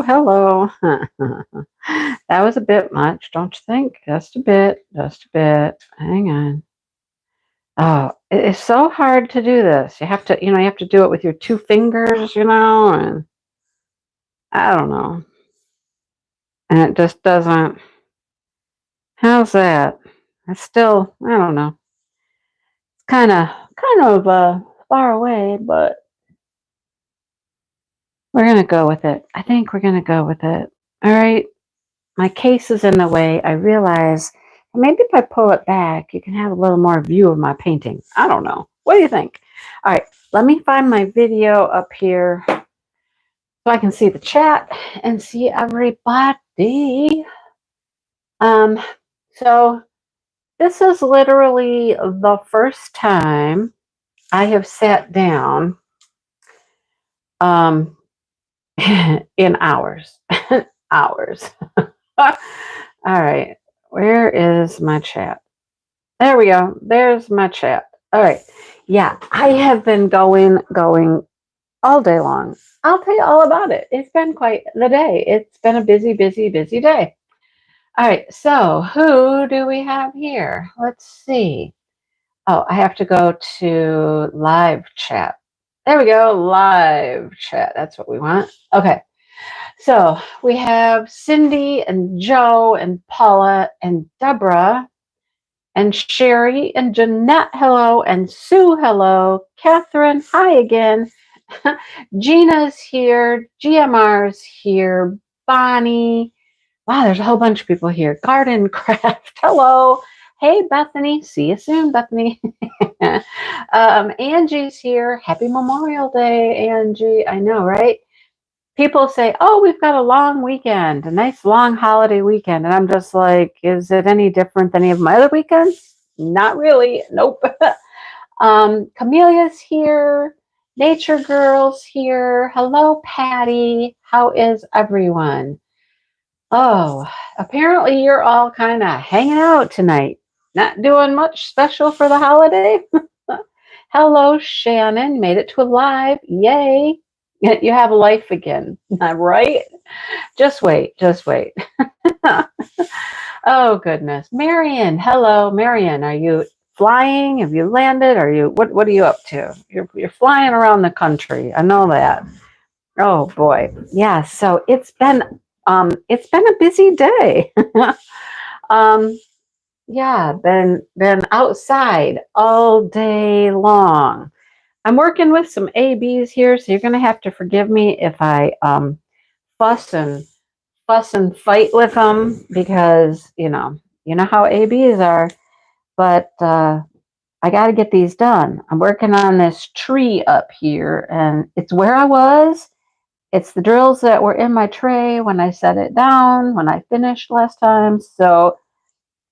Ooh, hello. That was a bit much, don't you think? Just a bit, just a bit. Hang on. Oh, it's so hard to do this. You have to do it with your two fingers, and I don't know. And it just doesn't. How's that? It's still, I don't know. It's kind of far away, but we're gonna go with it. I think we're gonna go with it. All right. My case is in the way. I realize maybe if I pull it back, you can have a little more view of my painting. I don't know. What do you think? All right, let me find my video up here so I can see the chat and see everybody. Um, so this is literally the first time I have sat down um, in hours. Hours. All right, where is my chat? There we go. There's my chat. All right. Yeah, I have been going all day long. I'll tell you all about it. It's been quite the day. It's been a busy, busy, busy day. All right. So, who do we have here? Let's see. Oh, I have to go to live chat. There we go. Live chat. That's what we want. Okay. So, we have Cindy and Joe and Paula and Deborah and Sherry and Jeanette, hello, and Sue, hello. Catherine, hi again. Gina's here. GMR's here. Bonnie. Wow, there's a whole bunch of people here. Garden Craft, hello. Hey, Bethany. See you soon, Bethany. Angie's here. Happy Memorial Day, Angie. I know, right? People say, oh, we've got a long weekend, a nice long holiday weekend. And I'm just like, is it any different than any of my other weekends? Not really. Nope. Camelia's here. Nature Girl's here. Hello, Patty. How is everyone? Oh, apparently you're all kind of hanging out tonight. Not doing much special for the holiday. Hello, Shannon. Made it to a live. Yay. You have life again, right? Just wait, just wait. Oh goodness, Marion. Hello, Marion. Are you flying? Have you landed? Are you what are you up to? You're flying around the country. I know that. Oh boy, yeah. So it's been a busy day. um, yeah, been outside all day long. I'm working with some ABs here, so you're going to have to forgive me if I fuss and fuss and fight with them because you know how ABs are. But I got to get these done. I'm working on this tree up here, and it's where I was. It's the drills that were in my tray when I set it down when I finished last time. So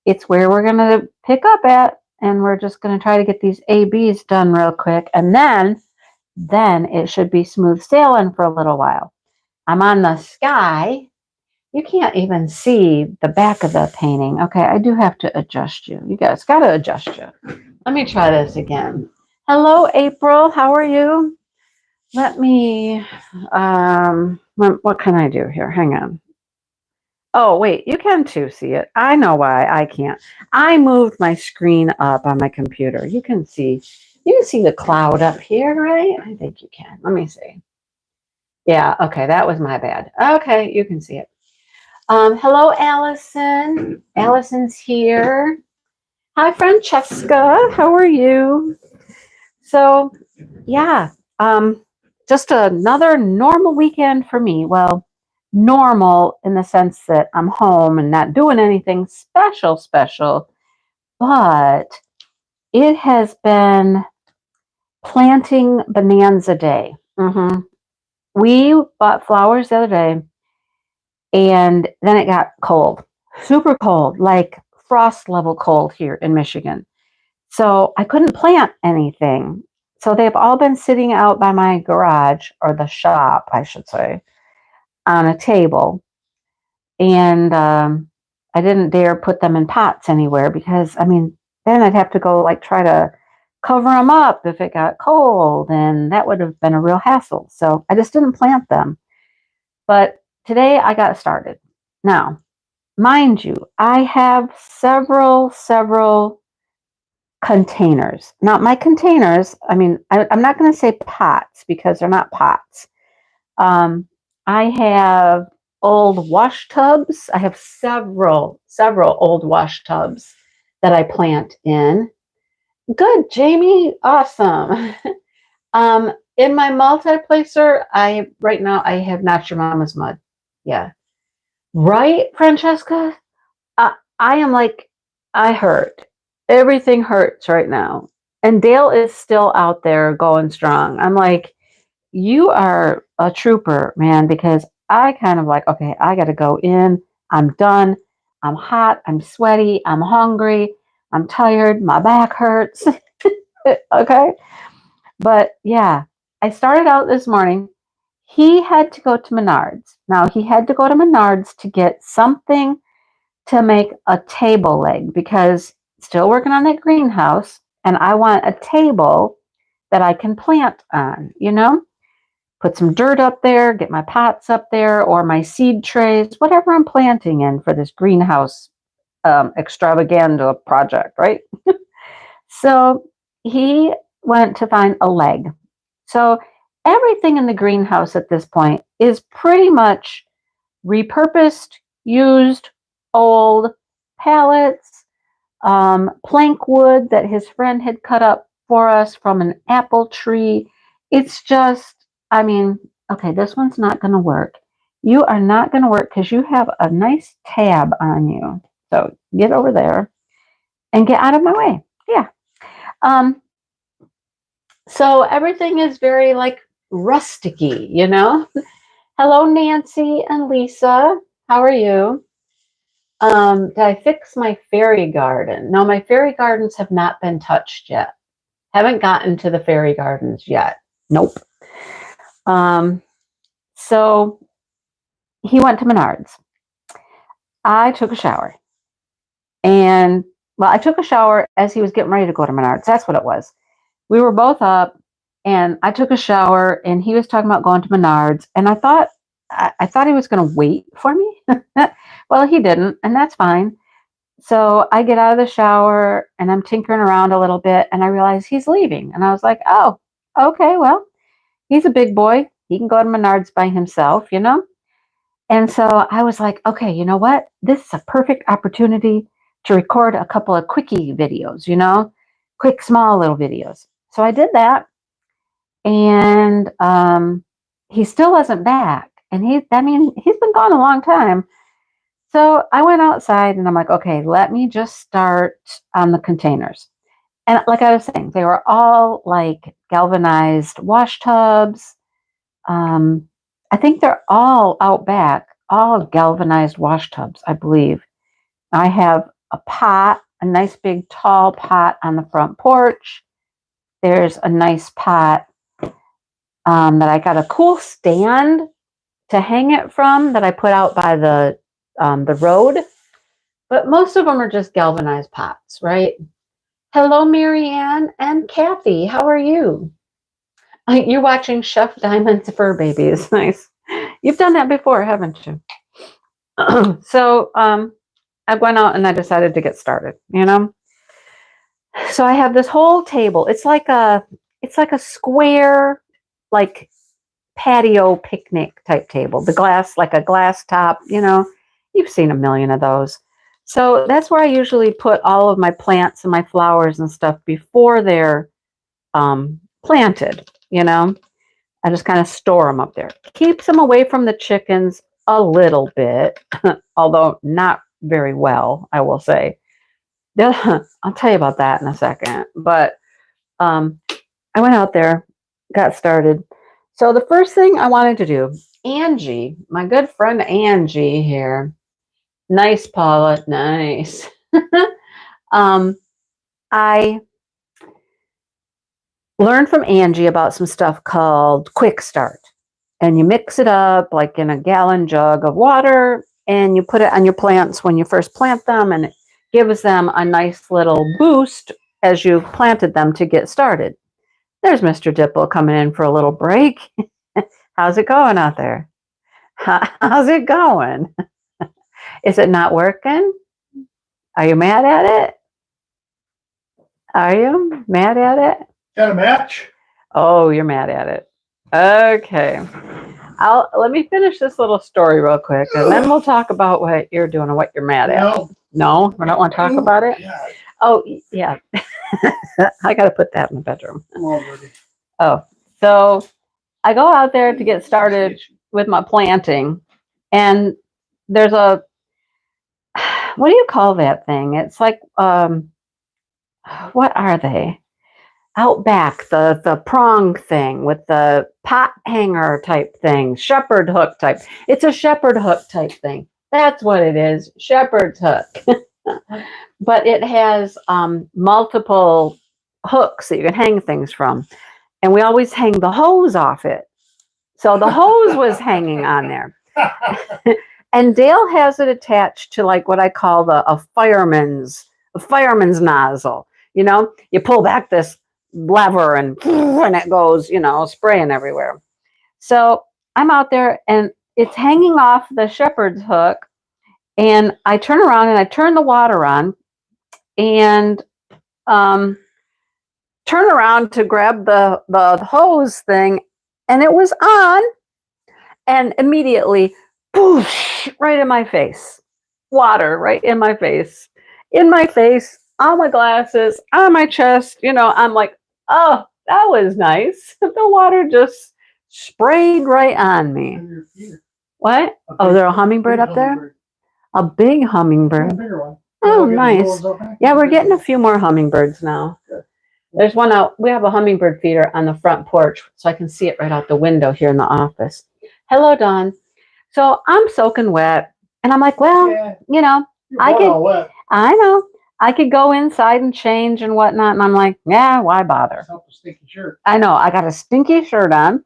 it's where we're going to pick up at, and we're just going to try to get these ABs done real quick, and then it should be smooth sailing for a little while. I'm on the sky. You can't even see the back of the painting. Okay, I do have to adjust you. You guys got to adjust you. Let me try this again. Hello, April. How are you? Let me, what can I do here? Hang on. Oh, wait, you can too see it. I know why I can't. I moved my screen up on my computer. You can see the cloud up here, right? I think you can. Let me see. Yeah, okay, that was my bad. Okay, you can see it. Hello, Allison. Allison's here. Hi, Francesca. How are you? So, yeah, just another normal weekend for me. Well, normal in the sense that I'm home and not doing anything special, but it has been planting bonanza day. We bought flowers the other day, and then it got cold, super cold, like frost level cold here in Michigan. So I couldn't plant anything. So they've all been sitting out by my garage, or the shop, I should say, on a table. And I didn't dare put them in pots anywhere because, I mean, then I'd have to go like try to cover them up if it got cold, and that would have been a real hassle. So I just didn't plant them. But today I got started. Now, mind you, I have several containers. Not my containers. I mean, I'm not going to say pots because they're not pots. Um, I have old wash tubs. I have several old wash tubs that I plant in. Good, Jamie. Awesome. In my multi-placer, right now I have Not Your Mama's Mud. Yeah. Right, Francesca? I am like, I hurt. Everything hurts right now. And Dale is still out there going strong. I'm like, you are a trooper, man, because I kind of like, okay, I got to go in. I'm done. I'm hot. I'm sweaty. I'm hungry. I'm tired. My back hurts. Okay. But yeah, I started out this morning. He had to go to Menards. Now, he had to go to Menards to get something to make a table leg because still working on that greenhouse and I want a table that I can plant on, put some dirt up there, get my pots up there or my seed trays, whatever I'm planting in for this greenhouse extravaganza project, right? So he went to find a leg. So everything in the greenhouse at this point is pretty much repurposed, used, old pallets, plank wood that his friend had cut up for us from an apple tree. It's just, I mean, okay, this one's not going to work. You are not going to work because you have a nice tab on you. So get over there and get out of my way. Yeah. Um, so everything is very like rusticy. Hello, Nancy and Lisa. How are you? Did I fix my fairy garden? No, my fairy gardens have not been touched yet. Haven't gotten to the fairy gardens yet. Nope. So he went to Menards. I took a shower. And, well, I took a shower as he was getting ready to go to Menards. That's what it was. We were both up, and I took a shower, and he was talking about going to Menards. And I thought he was going to wait for me. Well, he didn't, and that's fine. So I get out of the shower and I'm tinkering around a little bit and I realize he's leaving. And I was like, oh, okay, well, he's a big boy. He can go to Menards by himself. And so I was like, okay, you know what? This is a perfect opportunity to record a couple of quickie videos, quick, small little videos. So I did that. And he still wasn't back. And he's been gone a long time. So I went outside and I'm like, okay, let me just start on the containers. And like I was saying, they were all like galvanized wash tubs. I think they're all out back, all galvanized wash tubs, I believe. I have a pot, a nice big tall pot on the front porch. There's a nice pot that I got a cool stand to hang it from that I put out by the road. But most of them are just galvanized pots, right? Hello, Marianne and Kathy. How are you? You're watching Chef Diamond's Fur Babies. Nice. You've done that before, haven't you? So I went out and I decided to get started. So I have this whole table. It's like a square, like patio picnic type table. The glass, like a glass top. You've seen a million of those. So that's where I usually put all of my plants and my flowers and stuff before they're planted. I just kind of store them up there. Keeps them away from the chickens a little bit, although not very well, I will say. I'll tell you about that in a second. But I went out there, got started. So the first thing I wanted to do, Angie, my good friend Angie here. Nice, Paula. Nice. I learned from Angie about some stuff called Quick Start. And you mix it up like in a gallon jug of water and you put it on your plants when you first plant them, and it gives them a nice little boost as you planted them to get started. There's Mr. Dipple coming in for a little break. How's it going out there? How's it going? Is it not working? Are you mad at it? Are you mad at it? Got a match? Oh, you're mad at it. Okay. Let me finish this little story real quick, and then we'll talk about what you're doing and what you're mad at. No, we don't want to talk about it. God. Oh, yeah. I got to put that in the bedroom. I'm all ready. Oh, so I go out there to get started with my planting, and there's a, what do you call that thing? It's like, what are they? Out back, the prong thing with the pot hanger type thing, shepherd hook type. It's a shepherd hook type thing. That's what it is, shepherd's hook. But it has multiple hooks that you can hang things from. And we always hang the hose off it. So the hose was hanging on there. And Dale has it attached to like what I call a fireman's nozzle. You know, you pull back this lever and it goes, spraying everywhere. So I'm out there and it's hanging off the shepherd's hook, and I turn around and I turn the water on and turn around to grab the hose thing, and it was on, and immediately poosh, right in my face. Water right in my face. On my glasses, on my chest. I'm like, oh, that was nice. The water just sprayed right on me. What? Oh, there's a hummingbird up there? A big hummingbird. Oh, nice. Yeah, we're getting a few more hummingbirds now. There's one out. We have a hummingbird feeder on the front porch, so I can see it right out the window here in the office. Hello, Dawn. So I'm soaking wet, and I'm like, well, I know. I could go inside and change and whatnot. And I'm like, yeah, why bother? I know. I got a stinky shirt on,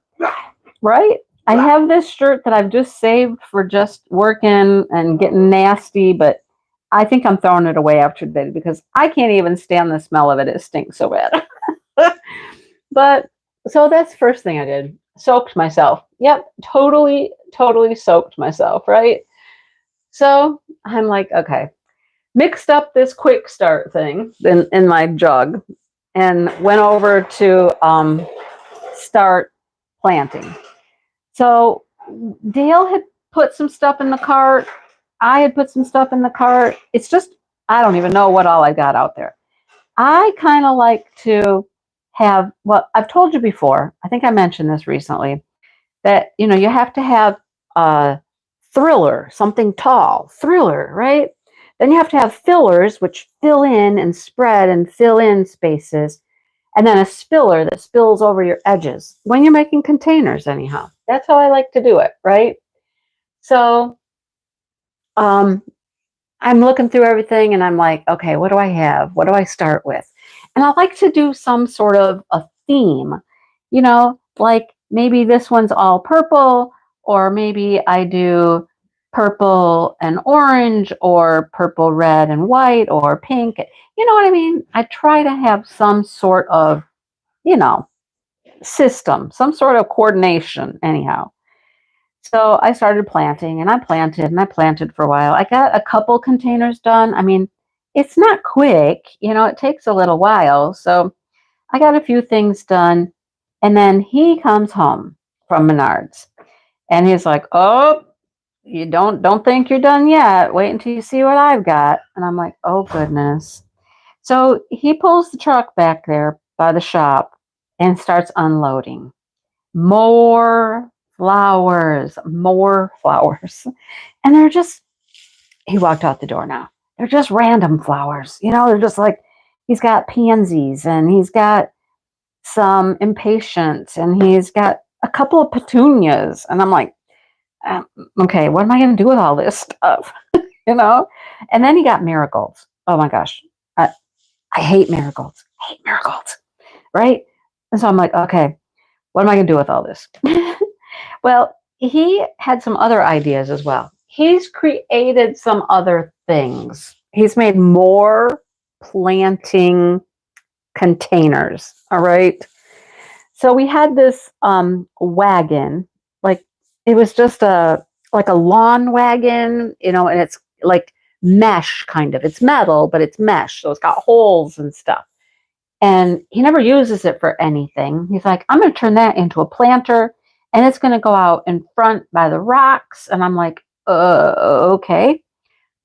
right? I have this shirt that I've just saved for just working and getting nasty, but I think I'm throwing it away after today because I can't even stand the smell of it. It stinks so bad. But so that's the first thing I did. Soaked myself. Yep. Totally soaked myself, right? So I'm like, okay. Mixed up this quick start thing in my jug and went over to start planting. So Dale had put some stuff in the cart. I had put some stuff in the cart. It's just, I don't even know what all I got out there. I kind of like to have, well, I've told you before, I think I mentioned this recently, that, you have to have a thriller, something tall, thriller, right? Then you have to have fillers, which fill in and spread and fill in spaces. And then a spiller that spills over your edges when you're making containers, anyhow. That's how I like to do it, right? So I'm looking through everything and I'm like, okay, what do I have? What do I start with? And I like to do some sort of a theme, like maybe this one's all purple, or maybe I do purple and orange, or purple, red, and white, or pink. You know what I mean? I try to have some sort of, system, some sort of coordination, anyhow. So I started planting and I planted for a while. I got a couple containers done. I mean, it's not quick, it takes a little while. So I got a few things done. And then he comes home from Menards and he's like, oh, you don't think you're done yet. Wait until you see what I've got. And I'm like, oh goodness. So he pulls the truck back there by the shop and starts unloading more flowers. And he walked out the door now. They're just random flowers. They're just like, he's got pansies and he's got some impatiens and he's got a couple of petunias. And I'm like, okay, what am I going to do with all this stuff? And then he got marigolds. Oh my gosh. I hate marigolds. Right? And so I'm like, okay, what am I going to do with all this? Well, he had some other ideas as well. He's created some other things. He's made more planting containers. All right. So we had this wagon, like it was just a like a lawn wagon, and it's like mesh kind of. It's metal, but it's mesh. So it's got holes and stuff. And he never uses it for anything. He's like, I'm going to turn that into a planter and it's going to go out in front by the rocks. And I'm like, okay.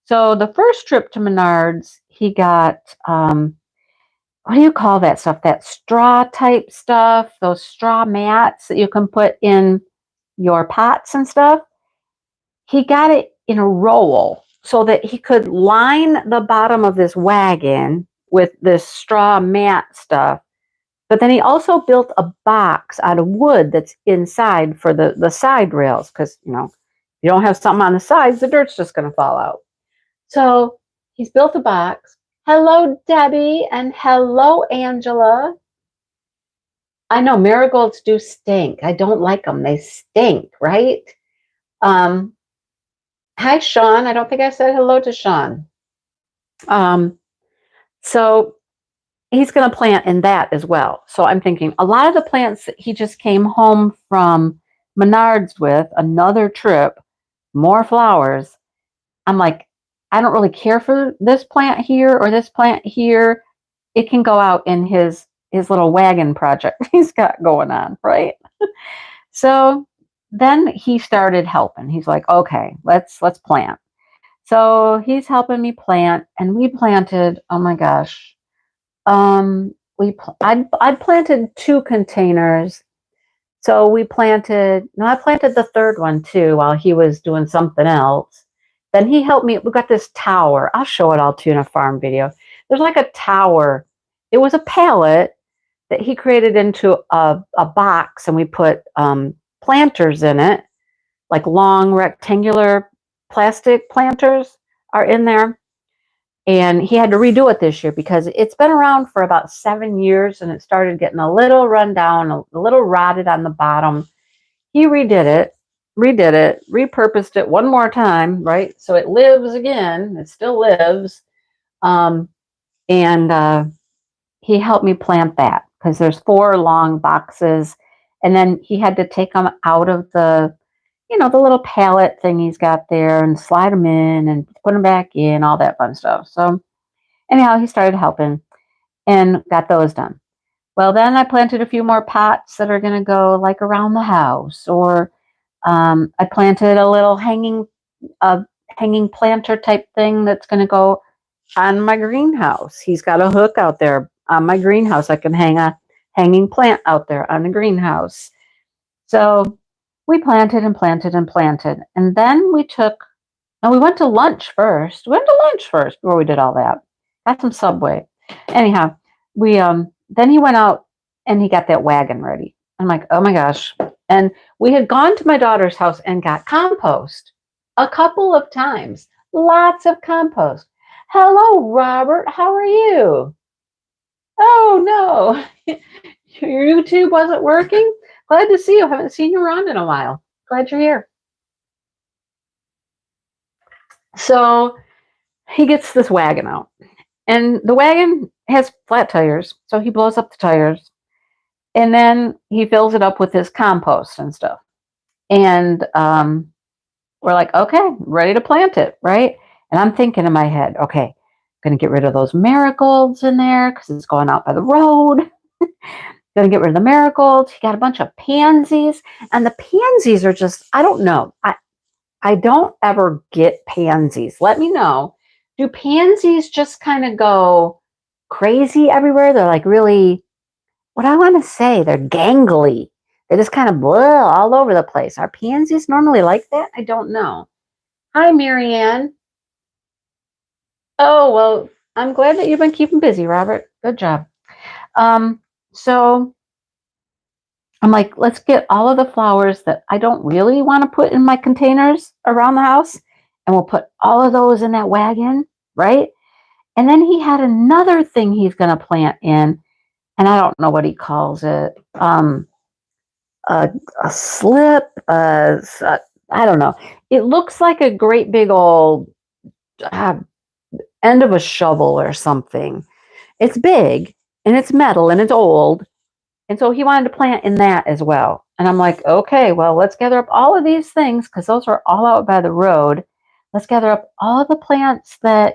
So the first trip to Menards, he got, what do you call that stuff? That straw type stuff, those straw mats that you can put in your pots and stuff. He got it in a roll so that he could line the bottom of this wagon with this straw mat stuff. But then he also built a box out of wood that's inside for the side rails because, you don't have something on the sides, the dirt's just going to fall out. So he's built a box. Hello, Debbie, and hello, Angela. I know marigolds do stink. I don't like them. They stink, right? Hi, Sean. I don't think I said hello to Sean. So he's going to plant in that as well. So I'm thinking a lot of the plants that he just came home from Menards with, another trip, more flowers. I'm like, I don't really care for this plant here or this plant here. It can go out in his little wagon project he's got going on, right? So then he started helping. He's like, okay, let's plant. So he's helping me plant, and we planted, oh my gosh, I'd planted 2 containers. So I planted the third one too while he was doing something else. Then he helped me. We got this tower. I'll show it all to you in a farm video. There's like a tower. It was a pallet that he created into a box, and we put planters in it, like long rectangular plastic planters are in there. And he had to redo it this year because it's been around for about 7 years and it started getting a little run down, a little rotted on the bottom. He redid it, repurposed it one more time, right? So it lives again. It still lives. And he helped me plant that because there's 4 long boxes. And then he had to take them out of the little pallet thing he's got there and slide them in and put them back in, all that fun stuff. So anyhow, he started helping and got those done. Well, then I planted a few more pots that are going to go like around the house, or I planted a little hanging planter type thing that's going to go on my greenhouse. He's got a hook out there on my greenhouse. I can hang a hanging plant out there on the greenhouse. So we planted and planted and planted. And then we went to lunch first. We went to lunch first before we did all that. Got some Subway. Anyhow, we then he went out and he got that wagon ready. I'm like, oh my gosh. And we had gone to my daughter's house and got compost a couple of times. Lots of compost. Hello, Robert. How are you? Oh no. Your YouTube wasn't working? Glad to see you. Haven't seen you around in a while. Glad you're here. So he gets this wagon out. And the wagon has flat tires, so he blows up the tires. And then he fills it up with his compost and stuff. And we're like, okay, ready to plant it, right? And I'm thinking in my head, okay, I'm going to get rid of those marigolds in there because it's going out by the road. Going to get rid of the marigolds. He got a bunch of pansies. And the pansies are just, I don't know. I don't ever get pansies. Let me know. Do pansies just kind of go crazy everywhere? They're like really, what I want to say, they're gangly. They just kind of blow all over the place. Are pansies normally like that? I don't know. Hi, Marianne. Oh, well, I'm glad that you've been keeping busy, Robert. Good job. So I'm like, let's get all of the flowers that I don't really want to put in my containers around the house, and we'll put all of those in that wagon, right? And then he had another thing he's going to plant in, and I don't know what he calls it. A slip, I don't know. It looks like a great big old end of a shovel or something. It's big, and it's metal, and it's old, And so he wanted to plant in that as well. And I'm like, okay, well, let's gather up all of these things because those are all out by the road. Let's gather up all the plants that,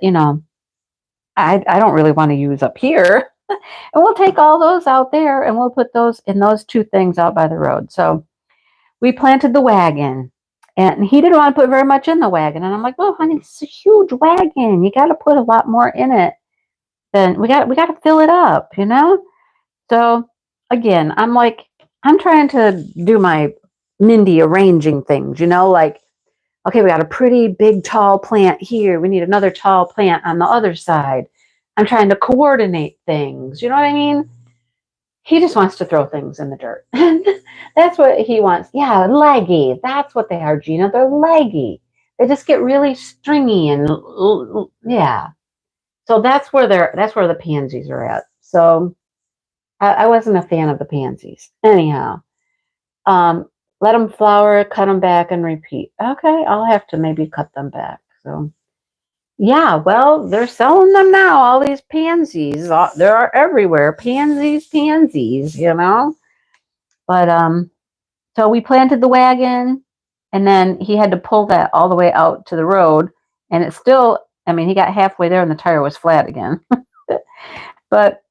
I don't really want to use up here. And we'll take all those out there and we'll put those in those two things out by the road. So we planted the wagon. And he didn't want to put very much in the wagon. And I'm like, oh, honey, it's a huge wagon. You got to put a lot more in it. Then we got to fill it up. So again, I'm trying to do my Mindy arranging things, like, okay, we got a pretty big tall plant here. We need another tall plant on the other side. I'm trying to coordinate things. You know what I mean? He just wants to throw things in the dirt. That's what he wants. Yeah, leggy. That's what they are, Gina. They're leggy. They just get really stringy and yeah. So that's where the pansies are at. So I wasn't a fan of the pansies. Anyhow, let them flower, cut them back, and repeat. Okay, I'll have to maybe cut them back. So, yeah, well, they're selling them now. All these pansies, they are everywhere. Pansies. But so we planted the wagon, and then he had to pull that all the way out to the road, and it's still. I mean, he got halfway there, and the tire was flat again. But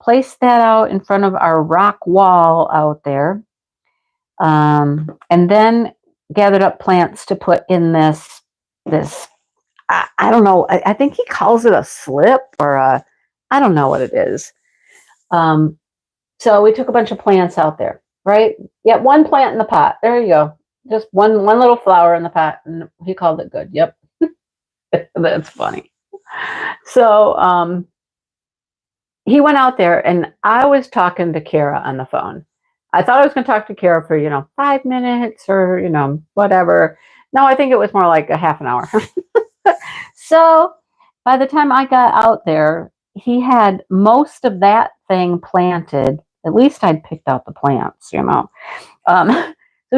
placed that out in front of our rock wall out there. And then gathered up plants to put in this I don't know. I think he calls it a slip or I don't know what it is. So we took a bunch of plants out there, right? Yeah, one plant in the pot. There you go. Just one little flower in the pot, and he called it good. Yep, that's funny. So he went out there, and I was talking to Kara on the phone. I thought I was going to talk to Kara for 5 minutes or whatever. No, I think it was more like a half an hour. So by the time I got out there, he had most of that thing planted. At least I'd picked out the plants. So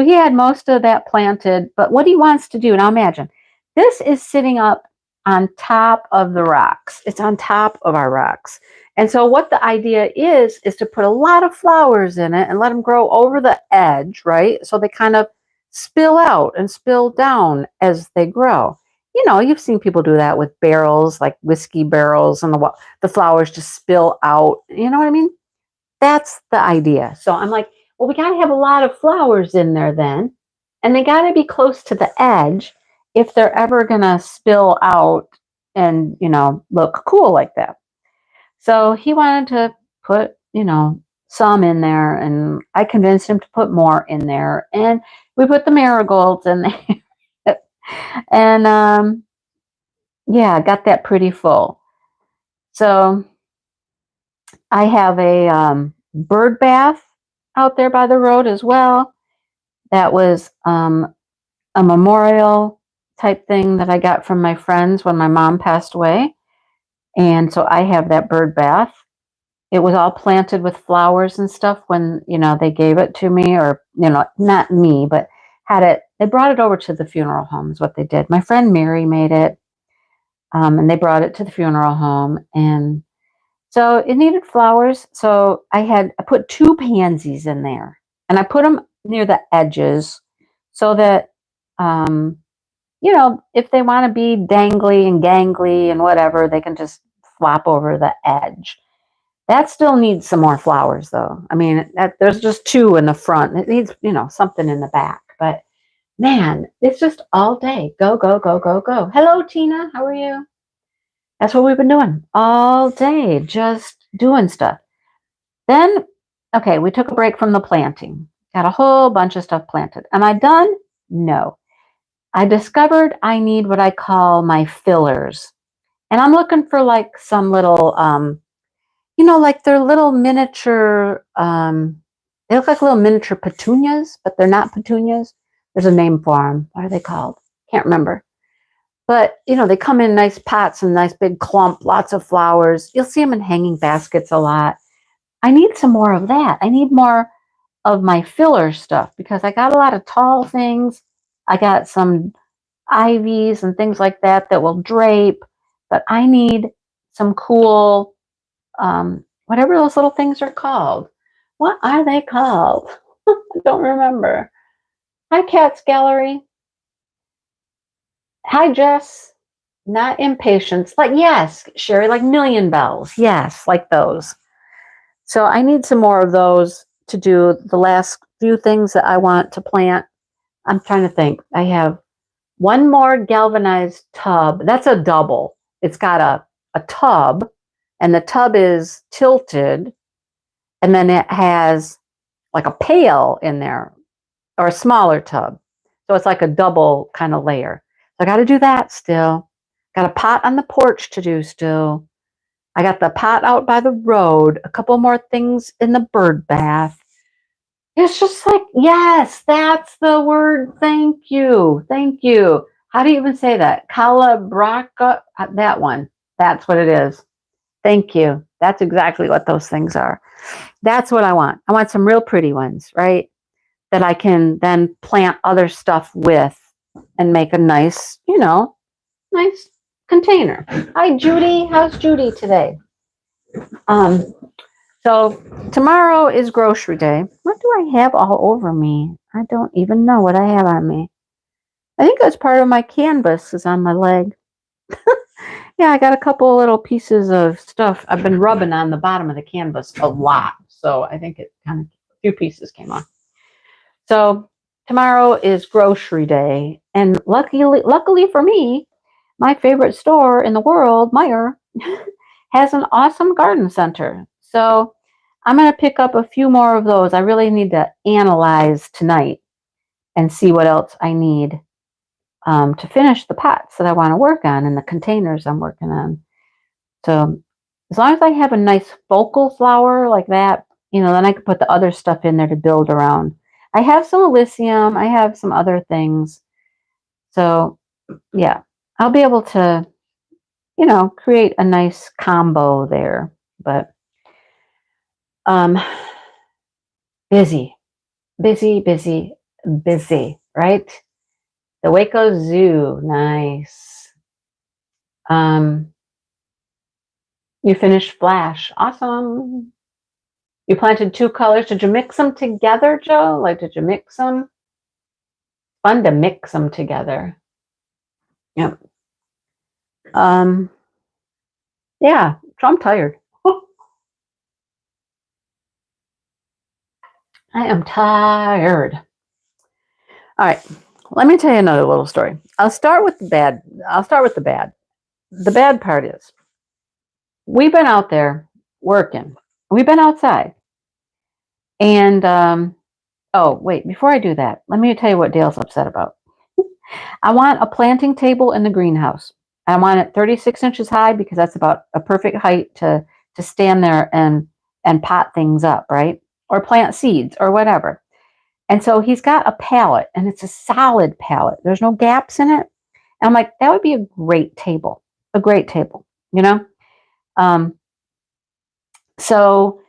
he had most of that planted. But what he wants to do, now imagine, this is sitting up on top of the rocks. It's on top of our rocks. And so what the idea is to put a lot of flowers in it and let them grow over the edge, right? So they kind of spill out and spill down as they grow. You've seen people do that with barrels, like whiskey barrels, and the flowers just spill out. You know what I mean? That's the idea. So I'm like, well, we got to have a lot of flowers in there then, and they got to be close to the edge if they're ever going to spill out and, look cool like that. So he wanted to put, some in there, and I convinced him to put more in there, and we put the marigolds in there. And yeah, got that pretty full. So I have a bird bath out there by the road as well. That was a memorial type thing that I got from my friends when my mom passed away. And so I have that bird bath. It was all planted with flowers and stuff when, they gave it to me, or, not me, but they brought it over to the funeral home is what they did. My friend Mary made it, and they brought it to the funeral home. And so it needed flowers. So I put 2 pansies in there, and I put them near the edges so that, if they want to be dangly and gangly and whatever, they can just flop over the edge. That still needs some more flowers, though. I mean, there's just 2 in the front. It needs, something in the back. But man, it's just all day. Go, go, go, go, go. Hello, Tina. How are you? That's what we've been doing all day, just doing stuff. Then, okay, we took a break from the planting. Got a whole bunch of stuff planted. Am I done? No. I discovered I need what I call my fillers. And I'm looking for like some little, like they're little miniature, they look like little miniature petunias, but they're not petunias. There's a name for them. What are they called? Can't remember. But, they come in nice pots and nice big clump, lots of flowers. You'll see them in hanging baskets a lot. I need some more of that. I need more of my filler stuff because I got a lot of tall things. I got some ivies and things like that will drape, but I need some cool, whatever those little things are called. What are they called? I don't remember. Hi, Cats Gallery. Hi, Jess. Not impatience. Like, yes, Sherry, like million bells. Yes, like those. So I need some more of those to do the last few things that I want to plant. I'm trying to think. I have one more galvanized tub. That's a double. It's got a tub, and the tub is tilted, and then it has like a pail in there or a smaller tub. So it's like a double kind of layer. So I got to do that still. Got a pot on the porch to do still. I got the pot out by the road, a couple more things in the bird bath. It's just like, yes, that's the word. Thank you. Thank you. How do you even say that? Calabraca, that one. That's what it is. Thank you. That's exactly what those things are. That's what I want. I want some real pretty ones, right? That I can then plant other stuff with and make a nice, nice container. Hi, Judy. How's Judy today? So tomorrow is grocery day. What do I have all over me? I don't even know what I have on me. I think that's part of my canvas is on my leg. Yeah, I got a couple little pieces of stuff. I've been rubbing on the bottom of the canvas a lot. So I think it kind of, a few pieces came off. So tomorrow is grocery day. And luckily for me, my favorite store in the world, Meijer, has an awesome garden center. So I'm going to pick up a few more of those. I really need to analyze tonight and see what else I need to finish the pots that I want to work on and the containers I'm working on. So as long as I have a nice focal flower like that, then I can put the other stuff in there to build around. I have some Elysium. I have some other things. So yeah, I'll be able to, create a nice combo there. But busy, busy, right? The Waco Zoo, nice. You finished Flash, awesome. You planted 2 colors. Did you mix them together, Joe? Like, did you mix them? Fun to mix them together. Yep. Yeah, so I'm tired. I am tired. All right, let me tell you another little story. I'll start with the bad. The bad part is we've been out there working. We've been outside. And oh, wait, before I do that, let me tell you what Dale's upset about. I want a planting table in the greenhouse. I want it 36 inches high because that's about a perfect height to stand there and pot things up, right? Or plant seeds or whatever. And so he's got a pallet and it's a solid pallet. There's no gaps in it. And I'm like, that would be a great table, Um, so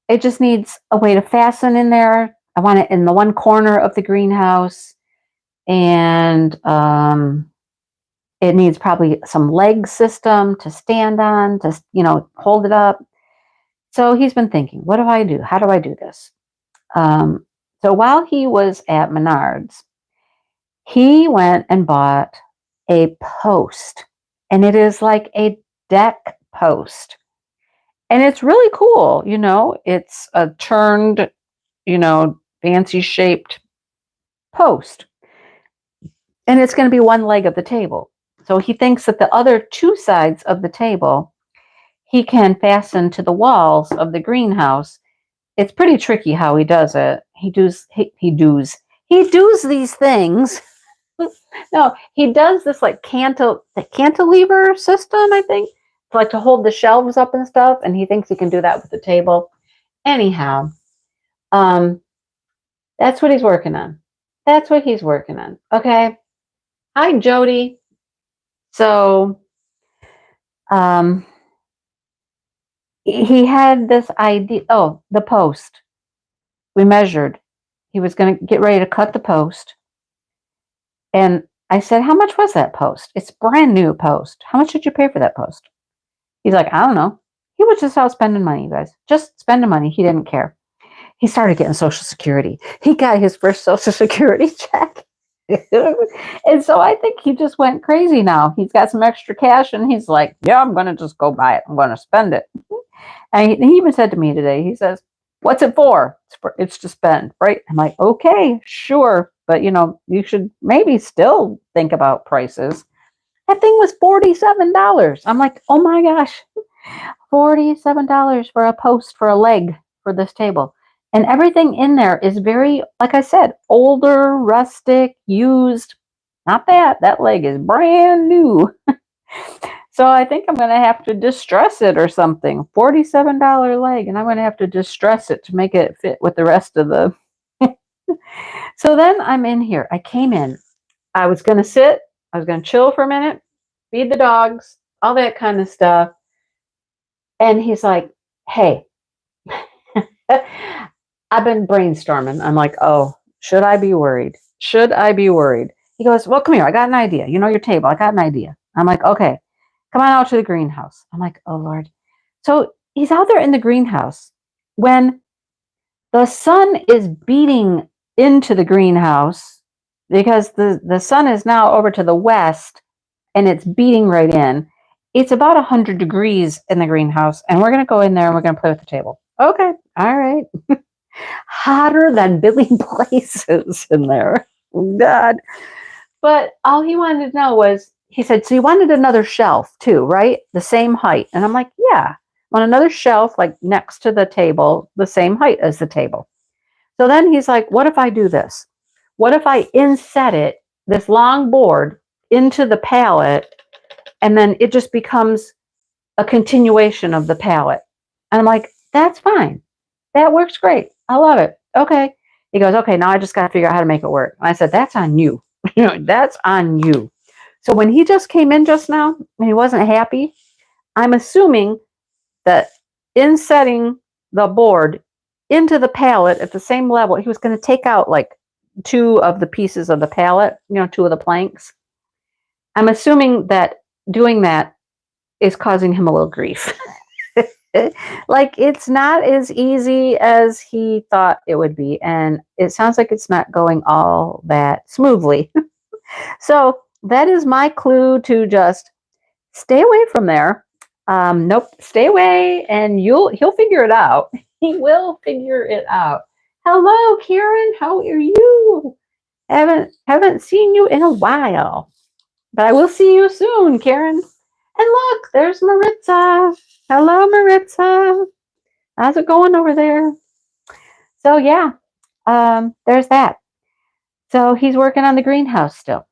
it just needs a way to fasten in there. I want it in the one corner of the greenhouse. And it needs probably some leg system to stand on, to, hold it up. So he's been thinking, what do I do? How do I do this? So while he was at Menards, he went and bought a post. And it is like a deck post. And it's really cool, It's a turned, fancy shaped post. And it's going to be one leg of the table. So he thinks that the other 2 sides of the table he can fasten to the walls of the greenhouse. It's pretty tricky how he does it. He does these things. No, he does this like cantilever system, I think, like to hold the shelves up and stuff. And he thinks he can do that with the table. Anyhow, that's what he's working on. Okay. Hi, Jody. So, he had this idea. Oh, the post. We measured. He was going to get ready to cut the post. And I said, how much was that post? It's brand new post. How much did you pay for that post? He's like, I don't know. He was just out spending money, you guys. Just spending money. He didn't care. he started getting Social Security. He got his first Social Security check. And so I think he just went crazy now. He's got some extra cash and he's like, yeah, I'm going to just go buy it. I'm going to spend it. And he even said to me today, he says, what's it for? It's to spend, right? I'm like, okay, sure. But, you should maybe still think about prices. That thing was $47. I'm like, oh my gosh, $47 for a post for a leg for this table. And everything in there is very, like I said, older, rustic, used. Not that. That leg is brand new. So I think I'm going to have to distress it or something. $47 leg, and I'm going to have to distress it to make it fit with the rest of the. So then I'm in here. I came in. I was going to sit. I was going to chill for a minute, feed the dogs, all that kind of stuff. And he's like, hey, I've been brainstorming. I'm like, oh, should I be worried? Should I be worried? He goes, well, come here. I got an idea. You know your table. I got an idea. I'm like, okay, come on out to the greenhouse. I'm like, oh, Lord. So he's out there in the greenhouse when the sun is beating into the greenhouse because the sun is now over to the west and it's beating right in. It's about 100 degrees in the greenhouse, and we're going to go in there and we're going to play with the table. Okay, all right. Hotter than Billy Places in there. God. But all he wanted to know was, he said, so you wanted another shelf too, right? The same height. And I'm like, yeah, I want another shelf like next to the table, the same height as the table. So then he's like, what if I do this? What if I inset it, this long board, into the pallet, and then it just becomes a continuation of the pallet? And I'm like, that's fine. That works great. I love it. Okay. He goes, okay, now I just got to figure out how to make it work. And I said, that's on you. That's on you. So when he just came in just now and he wasn't happy, I'm assuming that in setting the board into the pallet at the same level, he was going to take out like two of the pieces of the pallet, two of the planks. I'm assuming that doing that is causing him a little grief. Like it's not as easy as he thought it would be. And it sounds like it's not going all that smoothly. So that is my clue to just stay away from there. Nope, stay away and he'll figure it out. He will figure it out. Hello, Karen. How are you? Haven't seen you in a while. But I will see you soon, Karen. And look, there's Maritza. Hello, Maritza. How's it going over there? So yeah, there's that. So he's working on the greenhouse still.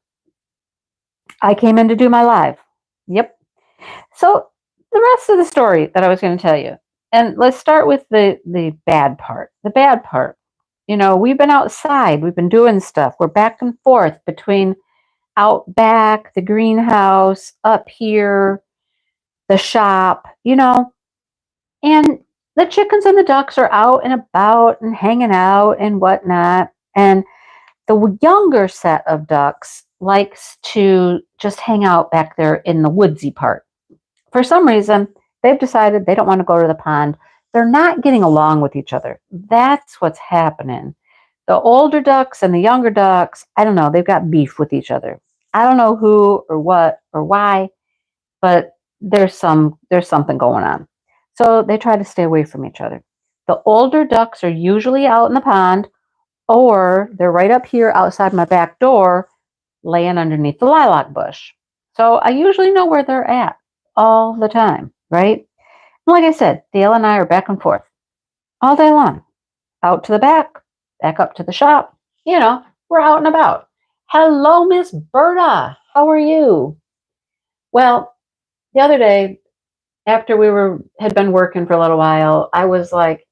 I came in to do my live. Yep. So the rest of the story that I was going to tell you, and let's start with the bad part. The bad part. We've been outside. We've been doing stuff. We're back and forth between out back, the greenhouse, up here, the shop, and the chickens and the ducks are out and about and hanging out and whatnot. And the younger set of ducks likes to just hang out back there in the woodsy part. For some reason, they've decided they don't want to go to the pond. They're not getting along with each other. That's what's happening. The older ducks and the younger ducks, I don't know, they've got beef with each other. I don't know who or what or why, but there's something going on. So they try to stay away from each other. The older ducks are usually out in the pond, or they're right up here outside my back door, laying underneath the lilac bush. So I usually know where they're at all the time, right? And like I said, Dale and I are back and forth all day long, out to the back up to the shop. We're out and about. Hello, Miss Berta. How are you? Well, the other day, after had been working for a little while, I was like,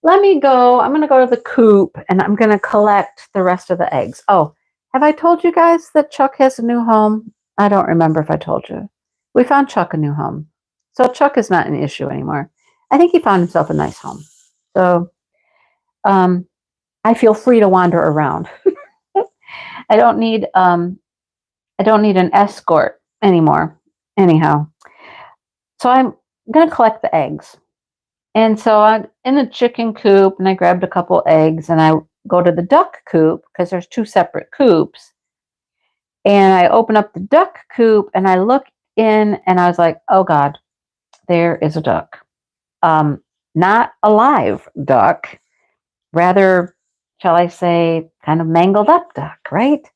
let me go. I'm going to go to the coop and I'm going to collect the rest of the eggs. Oh, have I told you guys that Chuck has a new home? I don't remember if I told you. We found Chuck a new home. So Chuck is not an issue anymore. I think he found himself a nice home. So I feel free to wander around. I don't need an escort anymore. Anyhow. So I'm going to collect the eggs. And so I'm in the chicken coop and I grabbed a couple eggs and I go to the duck coop because there's two separate coops. And I open up the duck coop and I look in and I was like, oh God, there is a duck. Not a live duck, rather, shall I say, kind of mangled up duck, right?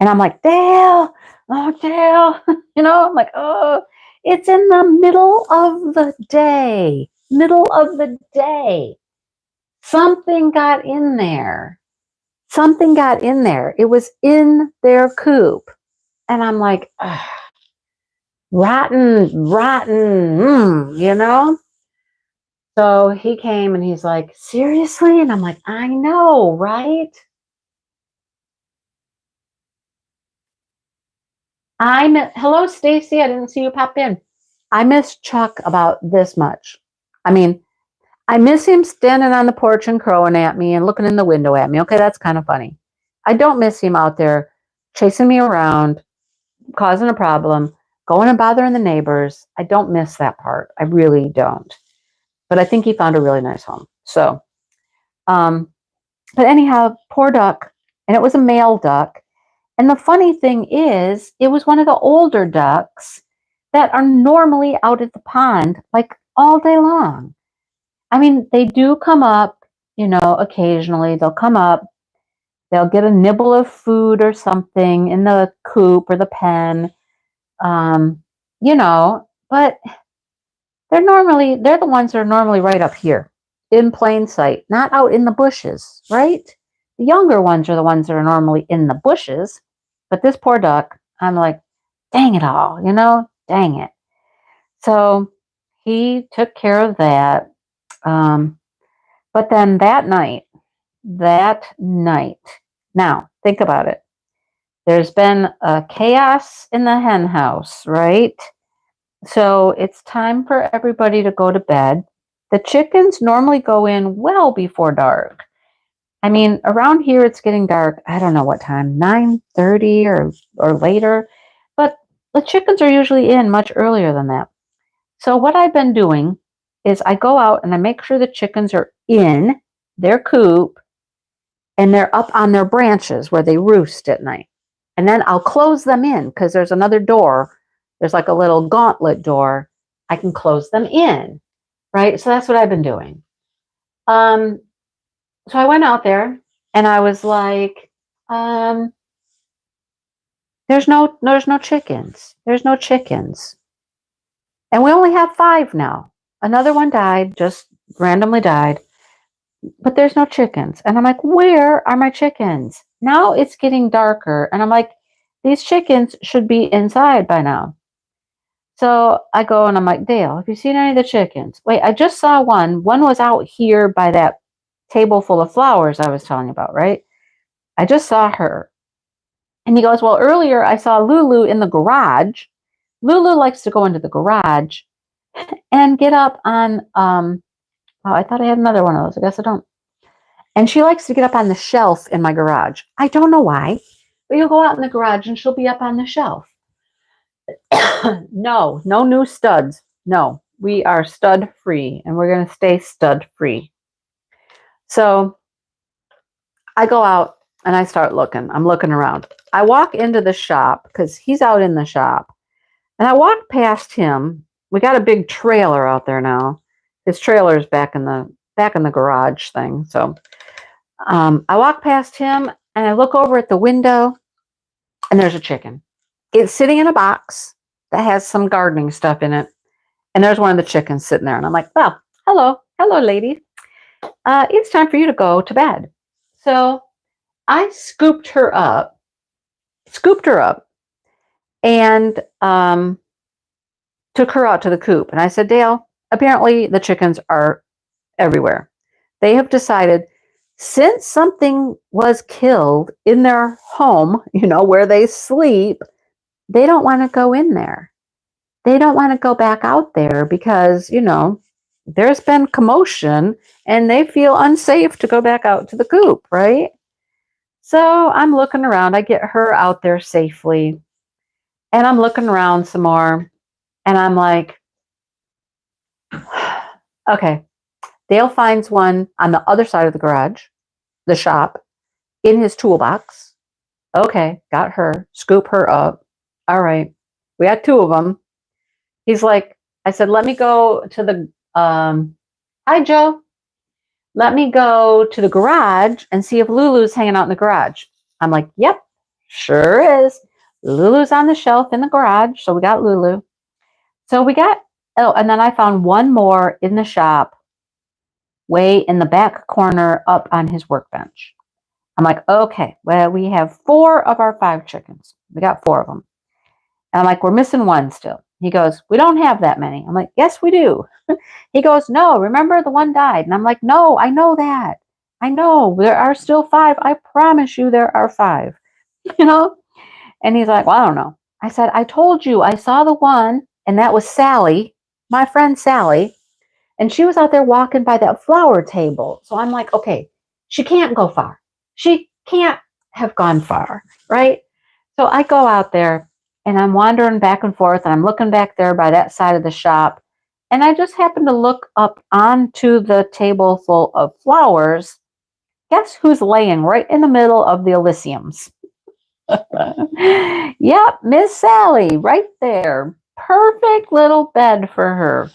And I'm like, Dale, oh, Dale, I'm like, oh, it's in the middle of the day, middle of the day. Something got in there. Something got in there. It was in their coop. And I'm like, ugh, rotten, rotten, So he came and he's like, seriously? And I'm like, I know, right? Hello, Stacy. I didn't see you pop in. I miss Chuck about this much. I mean, I miss him standing on the porch and crowing at me and looking in the window at me. Okay, that's kind of funny. I don't miss him out there chasing me around, causing a problem, going and bothering the neighbors. I don't miss that part. I really don't. But I think he found a really nice home. So, but anyhow, poor duck, and it was a male duck. And the funny thing is, it was one of the older ducks that are normally out at the pond like all day long. I mean, they do come up, occasionally. They'll come up, they'll get a nibble of food or something in the coop or the pen, um, but they're the ones that are normally right up here in plain sight, not out in the bushes, right? The younger ones are the ones that are normally in the bushes. But this poor duck, I'm like, dang it all, dang it. So he took care of that. But then that night, now think about it. There's been a chaos in the hen house, right? So it's time for everybody to go to bed. The chickens normally go in well before dark. I mean, around here it's getting dark. I don't know what time, 9:30 or later, but the chickens are usually in much earlier than that. So what I've been doing is I go out and I make sure the chickens are in their coop and they're up on their branches where they roost at night. And then I'll close them in because there's another door. There's like a little gauntlet door. I can close them in, right? So that's what I've been doing. Um, so I went out there and I was like, um, there's no chickens. There's no chickens. And we only have 5 now. Another one died, just randomly died. But there's no chickens. And I'm like, where are my chickens? Now it's getting darker. And I'm like, these chickens should be inside by now. So I go and I'm like, Dale, have you seen any of the chickens? Wait, I just saw one. One was out here by that table full of flowers I was telling you about, right? I just saw her. And he goes, well, earlier I saw Lulu in the garage. Lulu likes to go into the garage and get up on, oh, I thought I had another one of those. I guess I don't. And she likes to get up on the shelf in my garage. I don't know why, but you'll go out in the garage and she'll be up on the shelf. No new studs. No, we are stud free and we're going to stay stud free. So I go out and I start looking. I'm looking around. I walk into the shop because he's out in the shop. And I walk past him. We got a big trailer out there now. His trailer is back in the garage thing. So I walk past him and I look over at the window and there's a chicken. It's sitting in a box that has some gardening stuff in it. And there's one of the chickens sitting there. And I'm like, well, hello, lady. It's time for you to go to bed. So I scooped her up and took her out to the coop. And I said, Dale, apparently the chickens are everywhere. They have decided since something was killed in their home, where they sleep, they don't want to go in there. They don't want to go back out there because, there's been commotion and they feel unsafe to go back out to the coop, right? So I'm looking around. I get her out there safely and I'm looking around some more and I'm like, okay, Dale finds one on the other side of the garage, the shop, in his toolbox. Okay, got her, scoop her up. All right, we had two of them. He's like, I said, let me go to the, hi, Joe. Let me go to the garage and see if Lulu's hanging out in the garage. I'm like, yep, sure is. Lulu's on the shelf in the garage. So we got Lulu. So we got, oh, and then I found one more in the shop, way in the back corner up on his workbench. I'm like, okay, well, we have 4 of our 5 chickens. We got 4 of them. And I'm like, we're missing one still. He goes, we don't have that many. I'm like, yes, we do. He goes, no, remember the one died. And I'm like, no, I know that. I know there are still 5. I promise you there are 5, you know? And he's like, well, I don't know. I said, I told you I saw the one, and that was Sally, my friend Sally. And she was out there walking by that flower table. So I'm like, okay, she can't go far. She can't have gone far, right? So I go out there and I'm wandering back and forth and I'm looking back there by that side of the shop. And I just happen to look up onto the table full of flowers. Guess who's laying right in the middle of the Elysiums? Yep, Miss Sally, right there. Perfect little bed for her.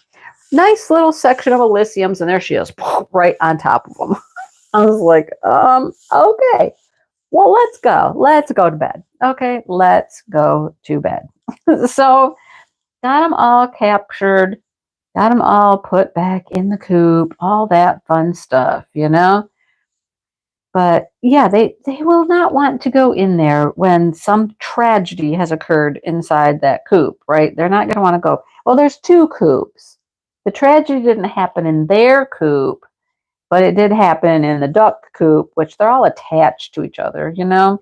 Nice little section of Elysiums, and there she is, right on top of them. I was like, okay. Well, let's go. Let's go to bed. Okay, let's go to bed. So, got them all captured, got them all put back in the coop, all that fun stuff, you know? But yeah, they will not want to go in there when some tragedy has occurred inside that coop, right? They're not going to want to go. Well, there's 2 coops. The tragedy didn't happen in their coop, but it did happen in the duck coop, which they're all attached to each other, you know?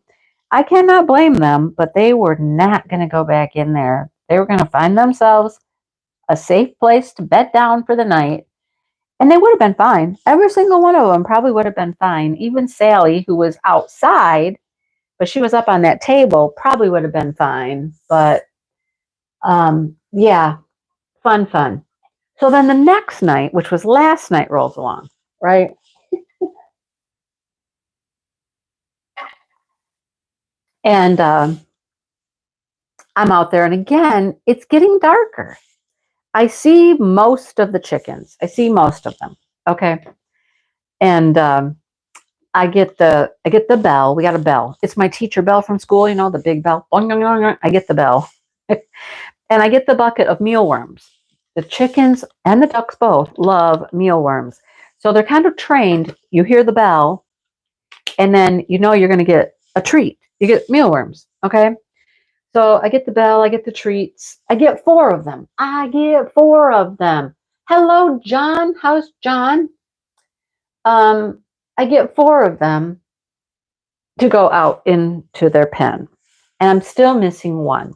I cannot blame them, but they were not going to go back in there. They were going to find themselves a safe place to bed down for the night. And they would have been fine. Every single one of them probably would have been fine. Even Sally, who was outside, but she was up on that table, probably would have been fine. But yeah, fun. So then the next night, which was last night, rolls along, right? And I'm out there, and again, it's getting darker. I see most of the chickens. I see most of them. Okay, and I get the bell. We got a bell. It's my teacher bell from school. You know, the big bell. I get the bell, and I get the bucket of mealworms. The chickens and the ducks both love mealworms, so they're kind of trained. You hear the bell, and then you know you're going to get a treat. You get mealworms. Okay. So I get the bell, I get the treats. I get 4 of them. I get 4 of them. Hello, John. How's John? I get 4 of them to go out into their pen. And I'm still missing one.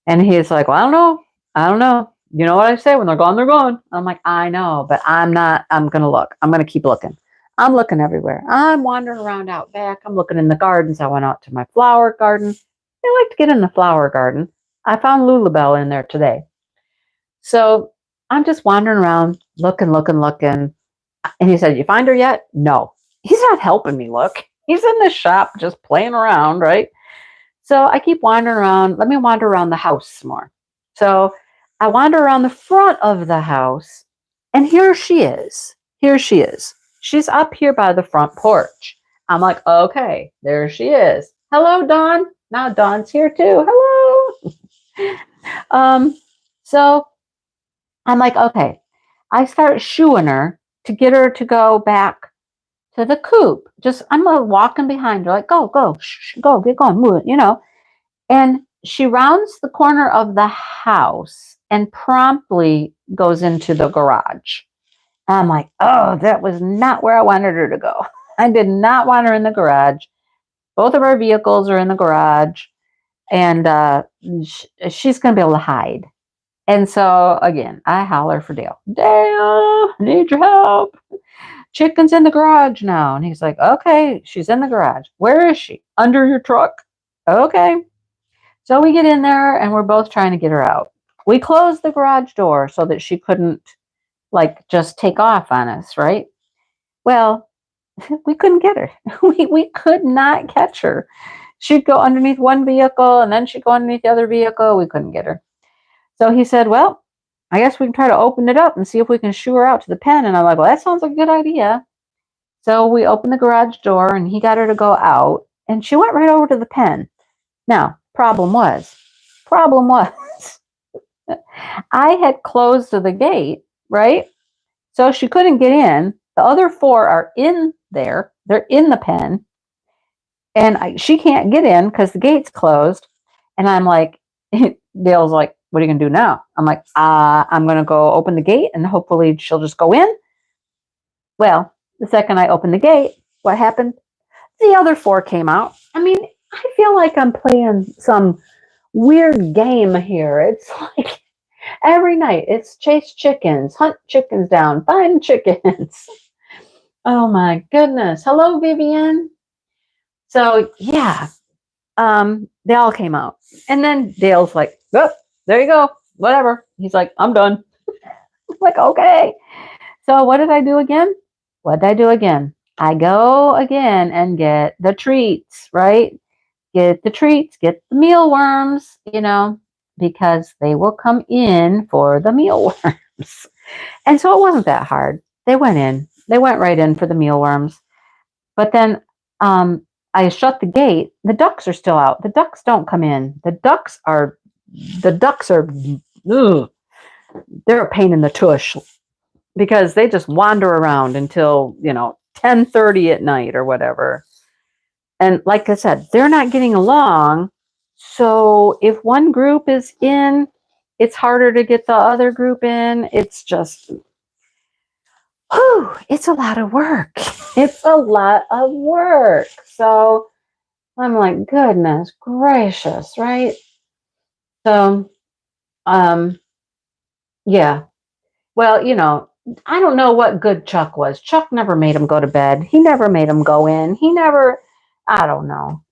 And he's like, well, I don't know. I don't know. You know what I say? When they're gone, they're gone. I'm like, I know, but I'm not. I'm going to look. I'm going to keep looking. I'm looking everywhere. I'm wandering around out back. I'm looking in the gardens. I went out to my flower garden. I like to get in the flower garden. I found Lulabelle in there today. So I'm just wandering around, looking. And he said, you find her yet? No. He's not helping me look. He's in the shop just playing around, right? So I keep wandering around. Let me wander around the house some more. So I wander around the front of the house, and here she is. Here she is. She's up here by the front porch. I'm like, okay, there she is. Hello, Dawn. Now Dawn's here too. Hello. So I'm like, okay. I start shooing her to get her to go back to the coop. Just I'm walking behind her, like, go, shh, go, get going, move it, you know. And she rounds the corner of the house and promptly goes into the garage. I'm like, oh, that was not where I wanted her to go. I did not want her in the garage. Both of our vehicles are in the garage, and she's going to be able to hide. And so, again, I holler for Dale. Dale, need your help. Chicken's in the garage now. And he's like, okay, she's in the garage. Where is she? Under your truck? Okay. So we get in there, and we're both trying to get her out. We closed the garage door so that she couldn't like just take off on us, right? Well, we couldn't get her. We could not catch her. She'd go underneath one vehicle and then she'd go underneath the other vehicle. We couldn't get her. So he said, well, I guess we can try to open it up and see if we can shoo her out to the pen. And I'm like, well, that sounds like a good idea. So we opened the garage door and he got her to go out and she went right over to the pen. Now, problem was, I had closed the gate, right? So she couldn't get in. The other four are in there. They're in the pen. And she can't get in because the gate's closed. And I'm like, Dale's like, what are you going to do now? I'm like, I'm going to go open the gate and hopefully she'll just go in. Well, the second I opened the gate, what happened? The other four came out. I mean, I feel like I'm playing some weird game here. It's like every night it's chase chickens, hunt chickens down, find chickens. Oh my goodness. Hello, Vivian. So yeah, they all came out. And then Dale's like, oh, there you go. Whatever. He's like, I'm done. I'm like, okay. So what did I do again? What did I do again? I go again and get the treats, right? Get the treats, get the mealworms, because they will come in for the mealworms. And so it wasn't that hard. They went in. They went right in for the mealworms. But then I shut the gate. The ducks are still out. The ducks don't come in. The ducks are, ugh, they're a pain in the tush because they just wander around until, 10:30 at night or whatever. And like I said, they're not getting along. So if one group is in, it's harder to get the other group in. It's just, it's a lot of work. It's a lot of work. So I'm like, goodness gracious, right? So, yeah. Well, I don't know what good Chuck was. Chuck never made him go to bed. He never made him go in. He never, I don't know.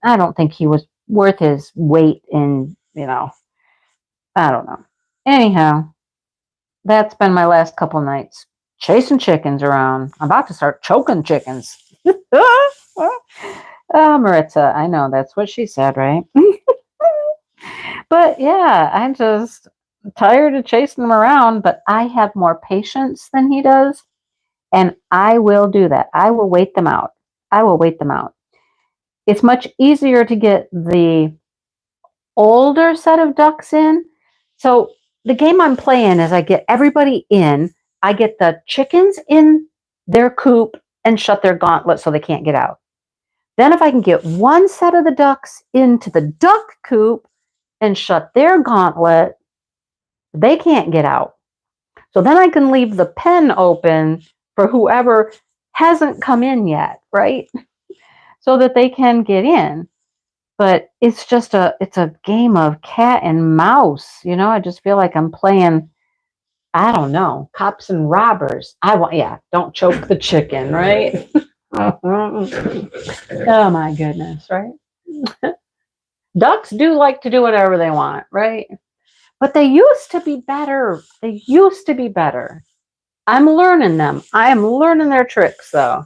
I don't think he was worth his weight in, I don't know. Anyhow, that's been my last couple nights. Chasing chickens around. I'm about to start choking chickens. Oh, Maritza, I know that's what she said, right? But yeah, I'm just tired of chasing them around, but I have more patience than he does. And I will do that. I will wait them out. I will wait them out. It's much easier to get the older set of ducks in. So the game I'm playing is I get everybody in. I get the chickens in their coop and shut their gauntlet so they can't get out. Then if I can get one set of the ducks into the duck coop and shut their gauntlet, they can't get out. So then I can leave the pen open for whoever hasn't come in yet, right? So that they can get in. But it's just it's a game of cat and mouse. I just feel like I'm playing, I don't know, cops and robbers. Don't choke the chicken, right? Oh my goodness, right? Ducks do like to do whatever they want, right? But they used to be better. They used to be better. I'm learning them. I am learning their tricks, though.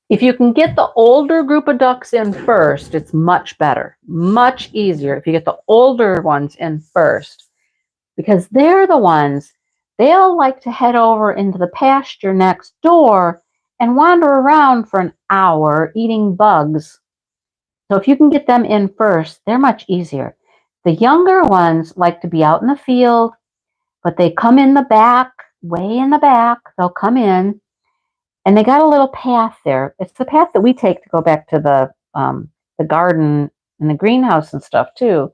If you can get the older group of ducks in first, it's much better, much easier if you get the older ones in first, because they're the ones, they'll like to head over into the pasture next door and wander around for an hour eating bugs. So if you can get them in first, they're much easier. The younger ones like to be out in the field, but they come in the back, way in the back, they'll come in. And they got a little path there. It's the path that we take to go back to the garden and the greenhouse and stuff too.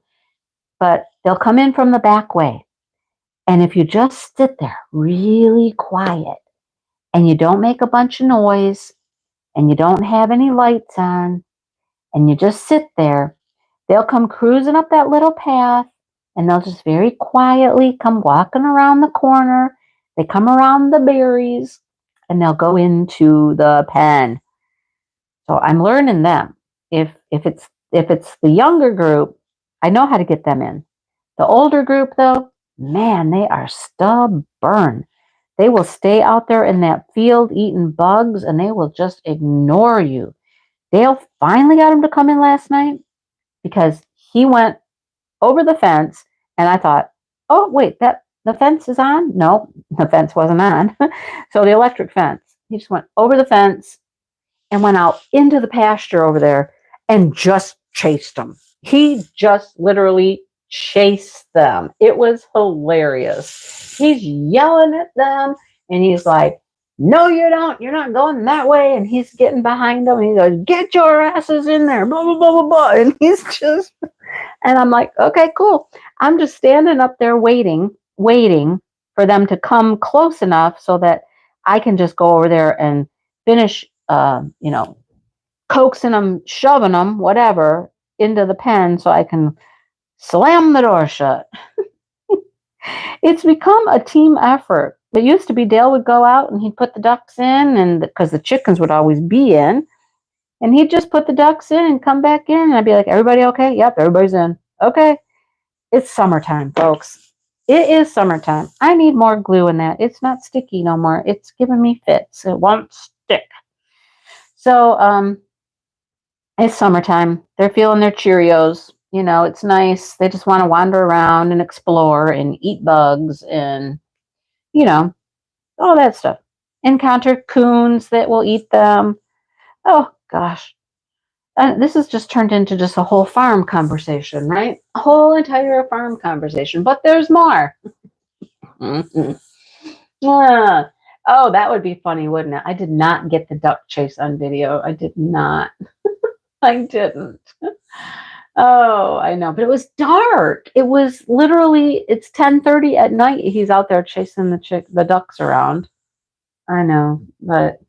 But they'll come in from the back way. And if you just sit there really quiet and you don't make a bunch of noise and you don't have any lights on and you just sit there, they'll come cruising up that little path and they'll just very quietly come walking around the corner. They come around the berries and they'll go into the pen. So I'm learning them. If it's the younger group, I know how to get them in. The older group, though, man, they are stubborn. They will stay out there in that field eating bugs and they will just ignore you. Dale finally got him to come in last night because he went over the fence and I thought, oh, wait, that the fence is on? No, the fence wasn't on. So the electric fence. He just went over the fence and went out into the pasture over there and just chased them. He just literally chased them. It was hilarious. He's yelling at them and he's like, no, you don't. You're not going that way. And he's getting behind them and he goes, get your asses in there. Blah, blah, blah, blah, blah. And he's just, and I'm like, okay, cool. I'm just standing up there waiting for them to come close enough so that I can just go over there and finish, coaxing them, shoving them, whatever, into the pen so I can slam the door shut. It's become a team effort. It used to be Dale would go out and he'd put the ducks in, and because the chickens would always be in, and he'd just put the ducks in and come back in, and I'd be like, everybody okay? Yep, everybody's in. Okay. It's summertime, folks. It is summertime. I need more glue in that. It's not sticky no more. It's giving me fits. It won't stick. So, it's summertime. They're feeling their Cheerios. It's nice. They just want to wander around and explore and eat bugs and, all that stuff. Encounter coons that will eat them. Oh, gosh. This has just turned into just a whole farm conversation, right? A whole entire farm conversation. But there's more. Yeah. Oh, that would be funny, wouldn't it? I did not get the duck chase on video. I did not. I didn't. Oh, I know. But it was dark. It was literally, it's 10:30 at night. He's out there chasing the ducks around. I know, but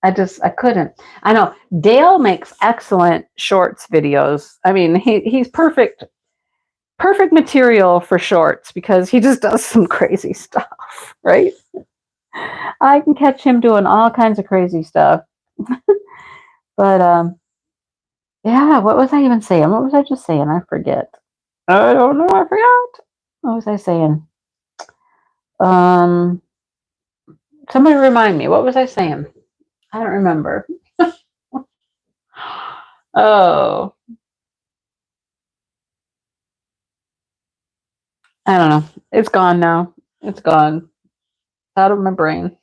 I couldn't. I know. Dale makes excellent shorts videos. I mean, he's perfect material for shorts because he just does some crazy stuff, right? I can catch him doing all kinds of crazy stuff. But yeah, what was I even saying? What was I just saying? I forget. I don't know. I forgot. What was I saying? Somebody remind me. What was I saying? I don't remember. Oh, I don't know. It's gone now. It's gone out of my brain.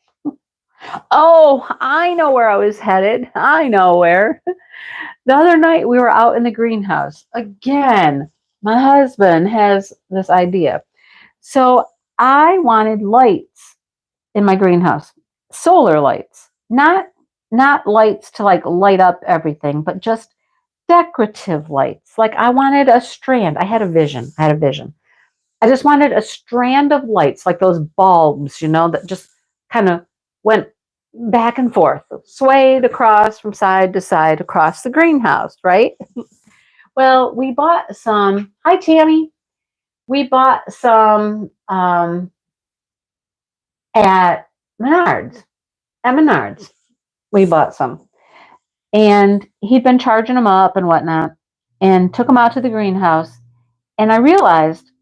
Oh, I know where I was headed. I know where. The other night we were out in the greenhouse. Again, my husband has this idea. So I wanted lights in my greenhouse. Solar lights. Not lights to like light up everything, but just decorative lights. Like I wanted a strand. I had a vision. I just wanted a strand of lights, like those bulbs, that just kind of went back and forth, swayed across from side to side across the greenhouse, right? Well, we bought some. Hi, Tammy. We bought some at Menards. At Menards, we bought some. And he'd been charging them up and whatnot and took them out to the greenhouse. And I realized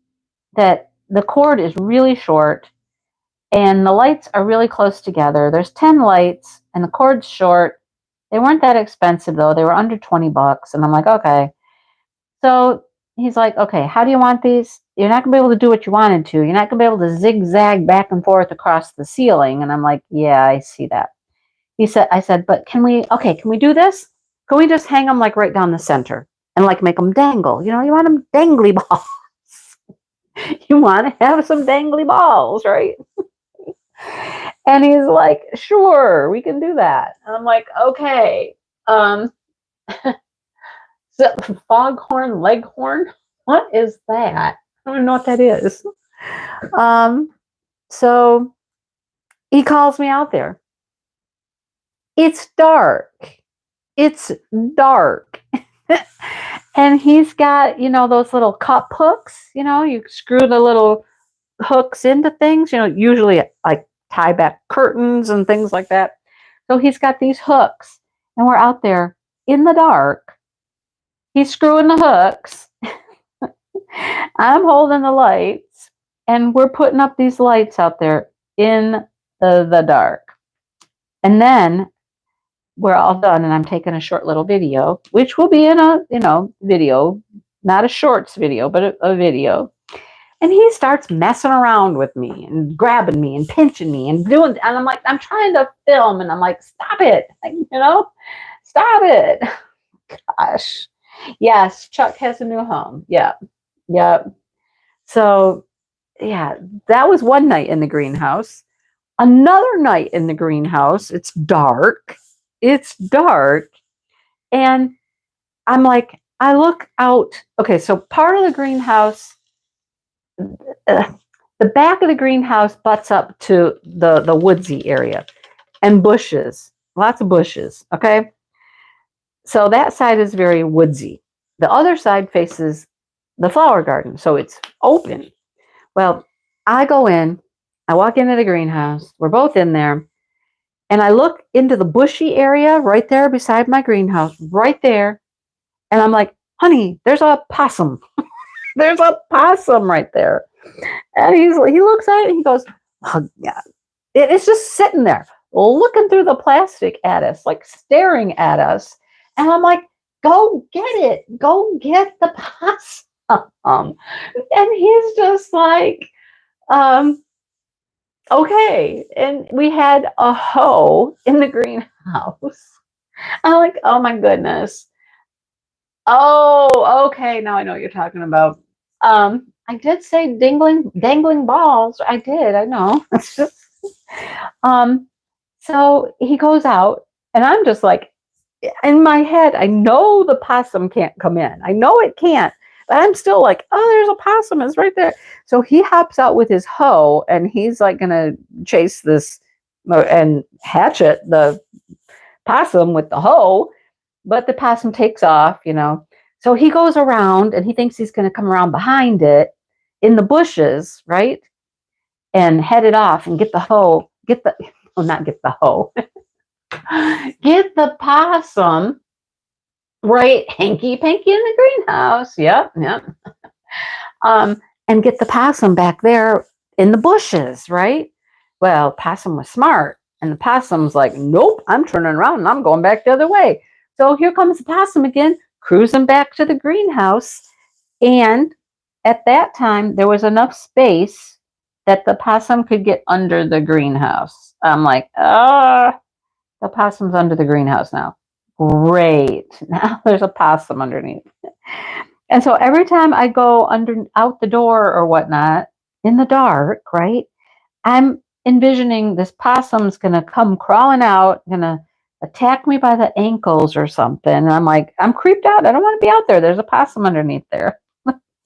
that the cord is really short and the lights are really close together. There's 10 lights and the cord's short. They weren't that expensive though. They were under $20. And I'm like, okay. So he's like, okay, how do you want these? You're not gonna be able to do what you wanted to. You're not gonna be able to zigzag back and forth across the ceiling. And I'm like, yeah, I see that. I said, but can we do this? Can we just hang them like right down the center and like make them dangle? You want them dangly balls. You want to have some dangly balls, right? And he's like, sure, we can do that. And I'm like, okay. So foghorn leghorn, what is that? I don't know what that is. So he calls me out there. It's dark. And he's got, those little cup hooks, you screw the little hooks into things, usually like tie back curtains and things like that. So he's got these hooks and we're out there in the dark. He's screwing the hooks I'm holding the lights and we're putting up these lights out there in the dark. And then we're all done and I'm taking a short little video, which will be in a, video, not a shorts video, but a video. And he starts messing around with me and grabbing me and pinching me and doing, and I'm like, I'm trying to film and I'm like, stop it, stop it. Gosh. Yes, Chuck has a new home. Yeah. Yep. So, yeah, that was one night in the greenhouse. Another night in the greenhouse, it's dark. It's dark. And I'm like, I look out. Okay, so part of the greenhouse, uh, the back of the greenhouse butts up to the woodsy area and bushes, lots of bushes. Okay, so that side is very woodsy. The other side faces the flower garden, so it's open. Well, I go in, I walk into the greenhouse, we're both in there, and I look into the bushy area right there beside my greenhouse, right there, and I'm like, honey, there's a possum. There's a possum right there. And he looks at it and he goes, oh, yeah. It's just sitting there, looking through the plastic at us, like staring at us. And I'm like, go get it. Go get the possum. And he's just like, okay. And we had a hoe in the greenhouse. I'm like, oh my goodness. Oh, okay. Now I know what you're talking about. I did say dangling balls. I did. I know. um, so he goes out, and I'm just like, in my head, I know the possum can't come in. I know it can't, but I'm still like, oh, there's a possum. It's right there. So he hops out with his hoe, and he's like gonna chase this and hatchet the possum with the hoe. But the possum takes off. So he goes around and he thinks he's going to come around behind it in the bushes, right? And head it off and get the hoe, not get the hoe, get the possum right hanky panky in the greenhouse. Yep, yep. And get the possum back there in the bushes, right? Well, possum was smart. And the possum's like, nope, I'm turning around and I'm going back the other way. So here comes the possum again, cruising back to the greenhouse. And at that time, there was enough space that the possum could get under the greenhouse. I'm like, the possum's under the greenhouse now. Great. Now there's a possum underneath. And so every time I go out the door or whatnot in the dark, right, I'm envisioning this possum's going to come crawling out, going to attack me by the ankles or something. And I'm like, I'm creeped out. I don't want to be out there. There's a possum underneath there.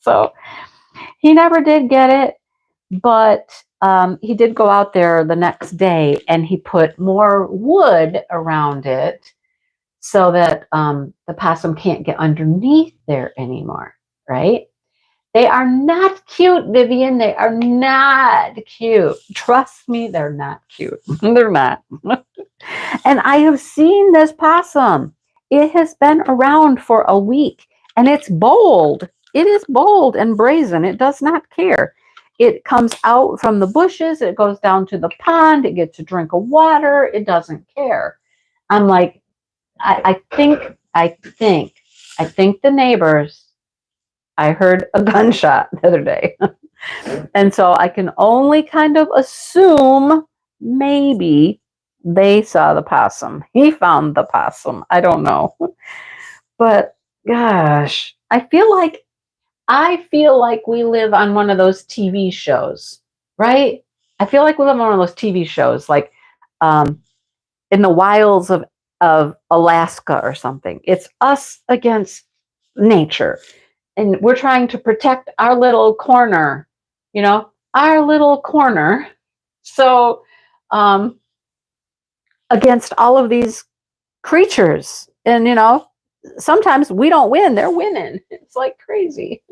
So he never did get it, but he did go out there the next day and he put more wood around it so that the possum can't get underneath there anymore, right? They are not cute, Vivian. They are not cute. Trust me, they're not cute. They're not. And I have seen this possum. It has been around for a week and it's bold. It is bold and brazen. It does not care. It comes out from the bushes. It goes down to the pond. It gets a drink of water. It doesn't care. I'm like, I think the neighbors, I heard a gunshot the other day. And so I can only kind of assume maybe they saw the possum. He found the possum. I don't know. But gosh, I feel like we live on one of those TV shows, right? I feel like we live on one of those TV shows, like in the wilds of Alaska or something. It's us against nature. And we're trying to protect our little corner, our little corner. So, against all of these creatures. And, sometimes we don't win, they're winning. It's like crazy.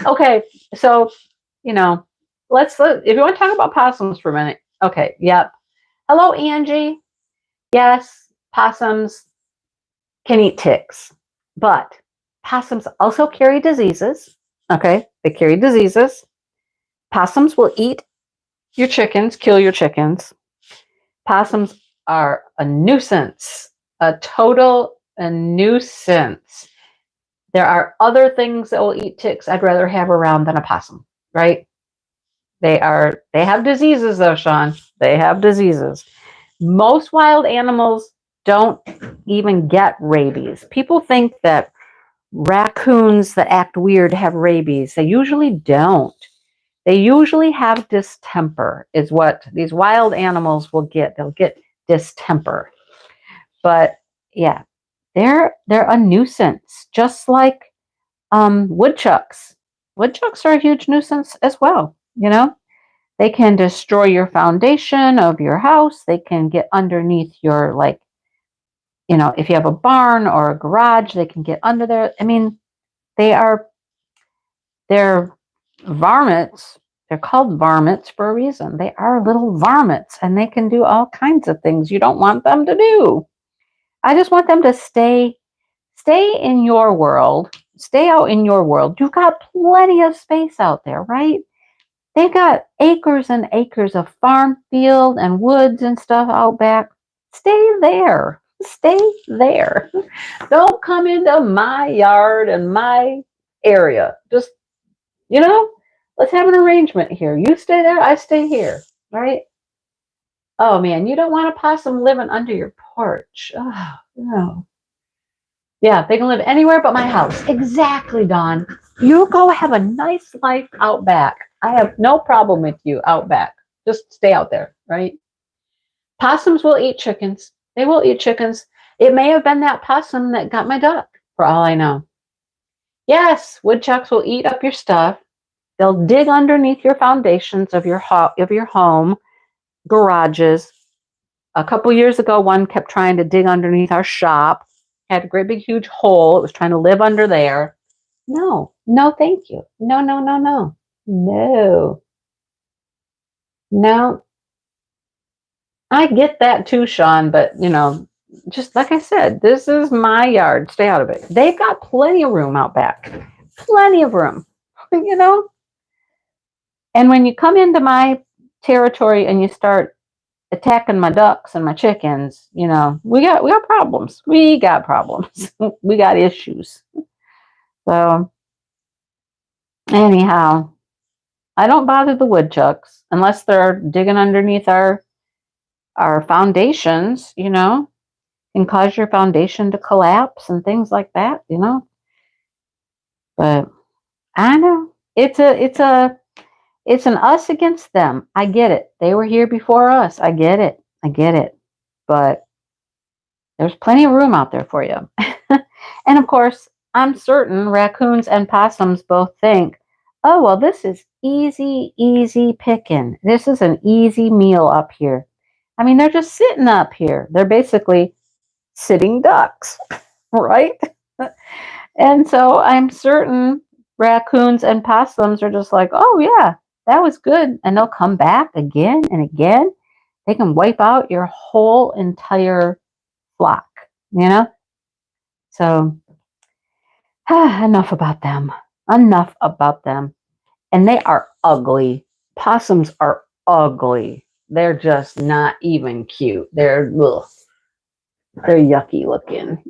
Okay. So, if you want to talk about possums for a minute. Okay. Yep. Hello, Angie. Yes, possums can eat ticks, but possums also carry diseases. Okay, they carry diseases. Possums will eat your chickens, kill your chickens. Possums are a nuisance, a total a nuisance. There are other things that will eat ticks I'd rather have around than a possum, right? They have diseases though, Sean. They have diseases. Most wild animals don't even get rabies. People think that raccoons that act weird have rabies. They usually don't. They usually have distemper, is what these wild animals will get. They'll get distemper. But yeah, they're a nuisance, just like woodchucks. Woodchucks are a huge nuisance as well. They can destroy your foundation of your house. They can get underneath your, like, if you have a barn or a garage, they can get under there. I mean, they're varmints. They're called varmints for a reason. They are little varmints and they can do all kinds of things you don't want them to do. I just want them to stay in your world. Stay out in your world. You've got plenty of space out there, right? They've got acres and acres of farm field and woods and stuff out back. Stay there. Stay there. Don't come into my yard and my area. Just, let's have an arrangement here. You stay there, I stay here, right? Oh man, you don't want a possum living under your porch. Oh, no. Yeah, they can live anywhere but my house. Exactly, Dawn. You go have a nice life out back. I have no problem with you out back. Just stay out there, right? Possums will eat chickens. They will eat chickens. It may have been that possum that got my duck, for all I know. Yes, woodchucks will eat up your stuff. They'll dig underneath your foundations of your home, garages. A couple years ago, one kept trying to dig underneath our shop. Had a great big huge hole. It was trying to live under there. No, no, thank you. No, no, no, no. No. No. I get that too, Sean, but just like I said, this is my yard. Stay out of it. They've got plenty of room out back. Plenty of room. you know? And when you come into my territory and you start attacking my ducks and my chickens, we got problems. We got problems. We got issues. So anyhow, I don't bother the woodchucks unless they're digging underneath our foundations, and cause your foundation to collapse and things like that. But I know it's an us against them. I get it. They were here before us. I get it. I get it. But there's plenty of room out there for you. And of course, I'm certain raccoons and possums both think, oh, well, this is easy picking. This is an easy meal up here. I mean, they're just sitting up here. They're basically sitting ducks, right? And so I'm certain raccoons and possums are just like, oh, yeah, that was good. And they'll come back again and again. They can wipe out your whole entire flock, you know? So enough about them. Enough about them. And they are ugly. Possums are ugly. They're just not even cute. They're yucky looking.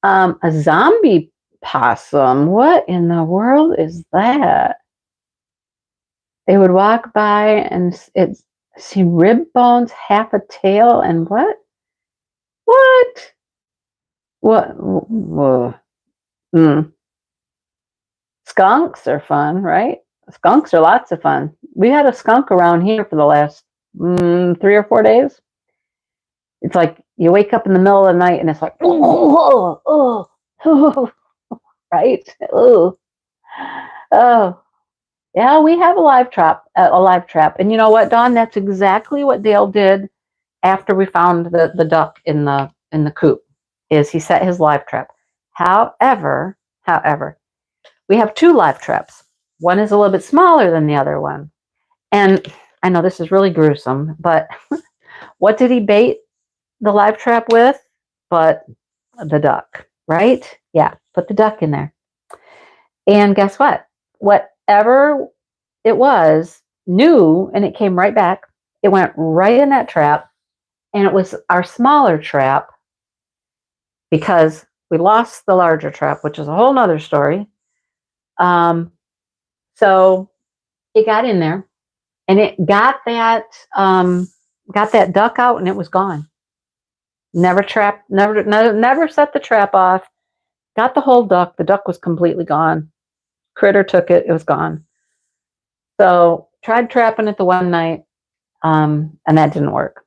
A zombie possum. What in the world is that? They would walk by and see rib bones, half a tail, and what? What? What? Whoa. Skunks are fun, right? Skunks are lots of fun. We had a skunk around here for the last 3 or 4 days. It's like you wake up in the middle of the night and it's like, right? Oh, yeah, we have a live trap. And you know what, Dawn? That's exactly what Dale did after we found the duck in the coop. Is he set his live trap? However, we have two live traps. One is a little bit smaller than the other one. And I know this is really gruesome, but what did he bait the live trap with? But the duck, right? Yeah, put the duck in there. And guess what? Whatever it was knew, and it came right back. It went right in that trap. And it was our smaller trap because we lost the larger trap, which is a whole nother story. So it got in there and it got that duck out and it was gone. Never set the trap off. Got the whole duck. The duck was completely gone. Critter took it. It was gone. So tried trapping it the one night, and that didn't work.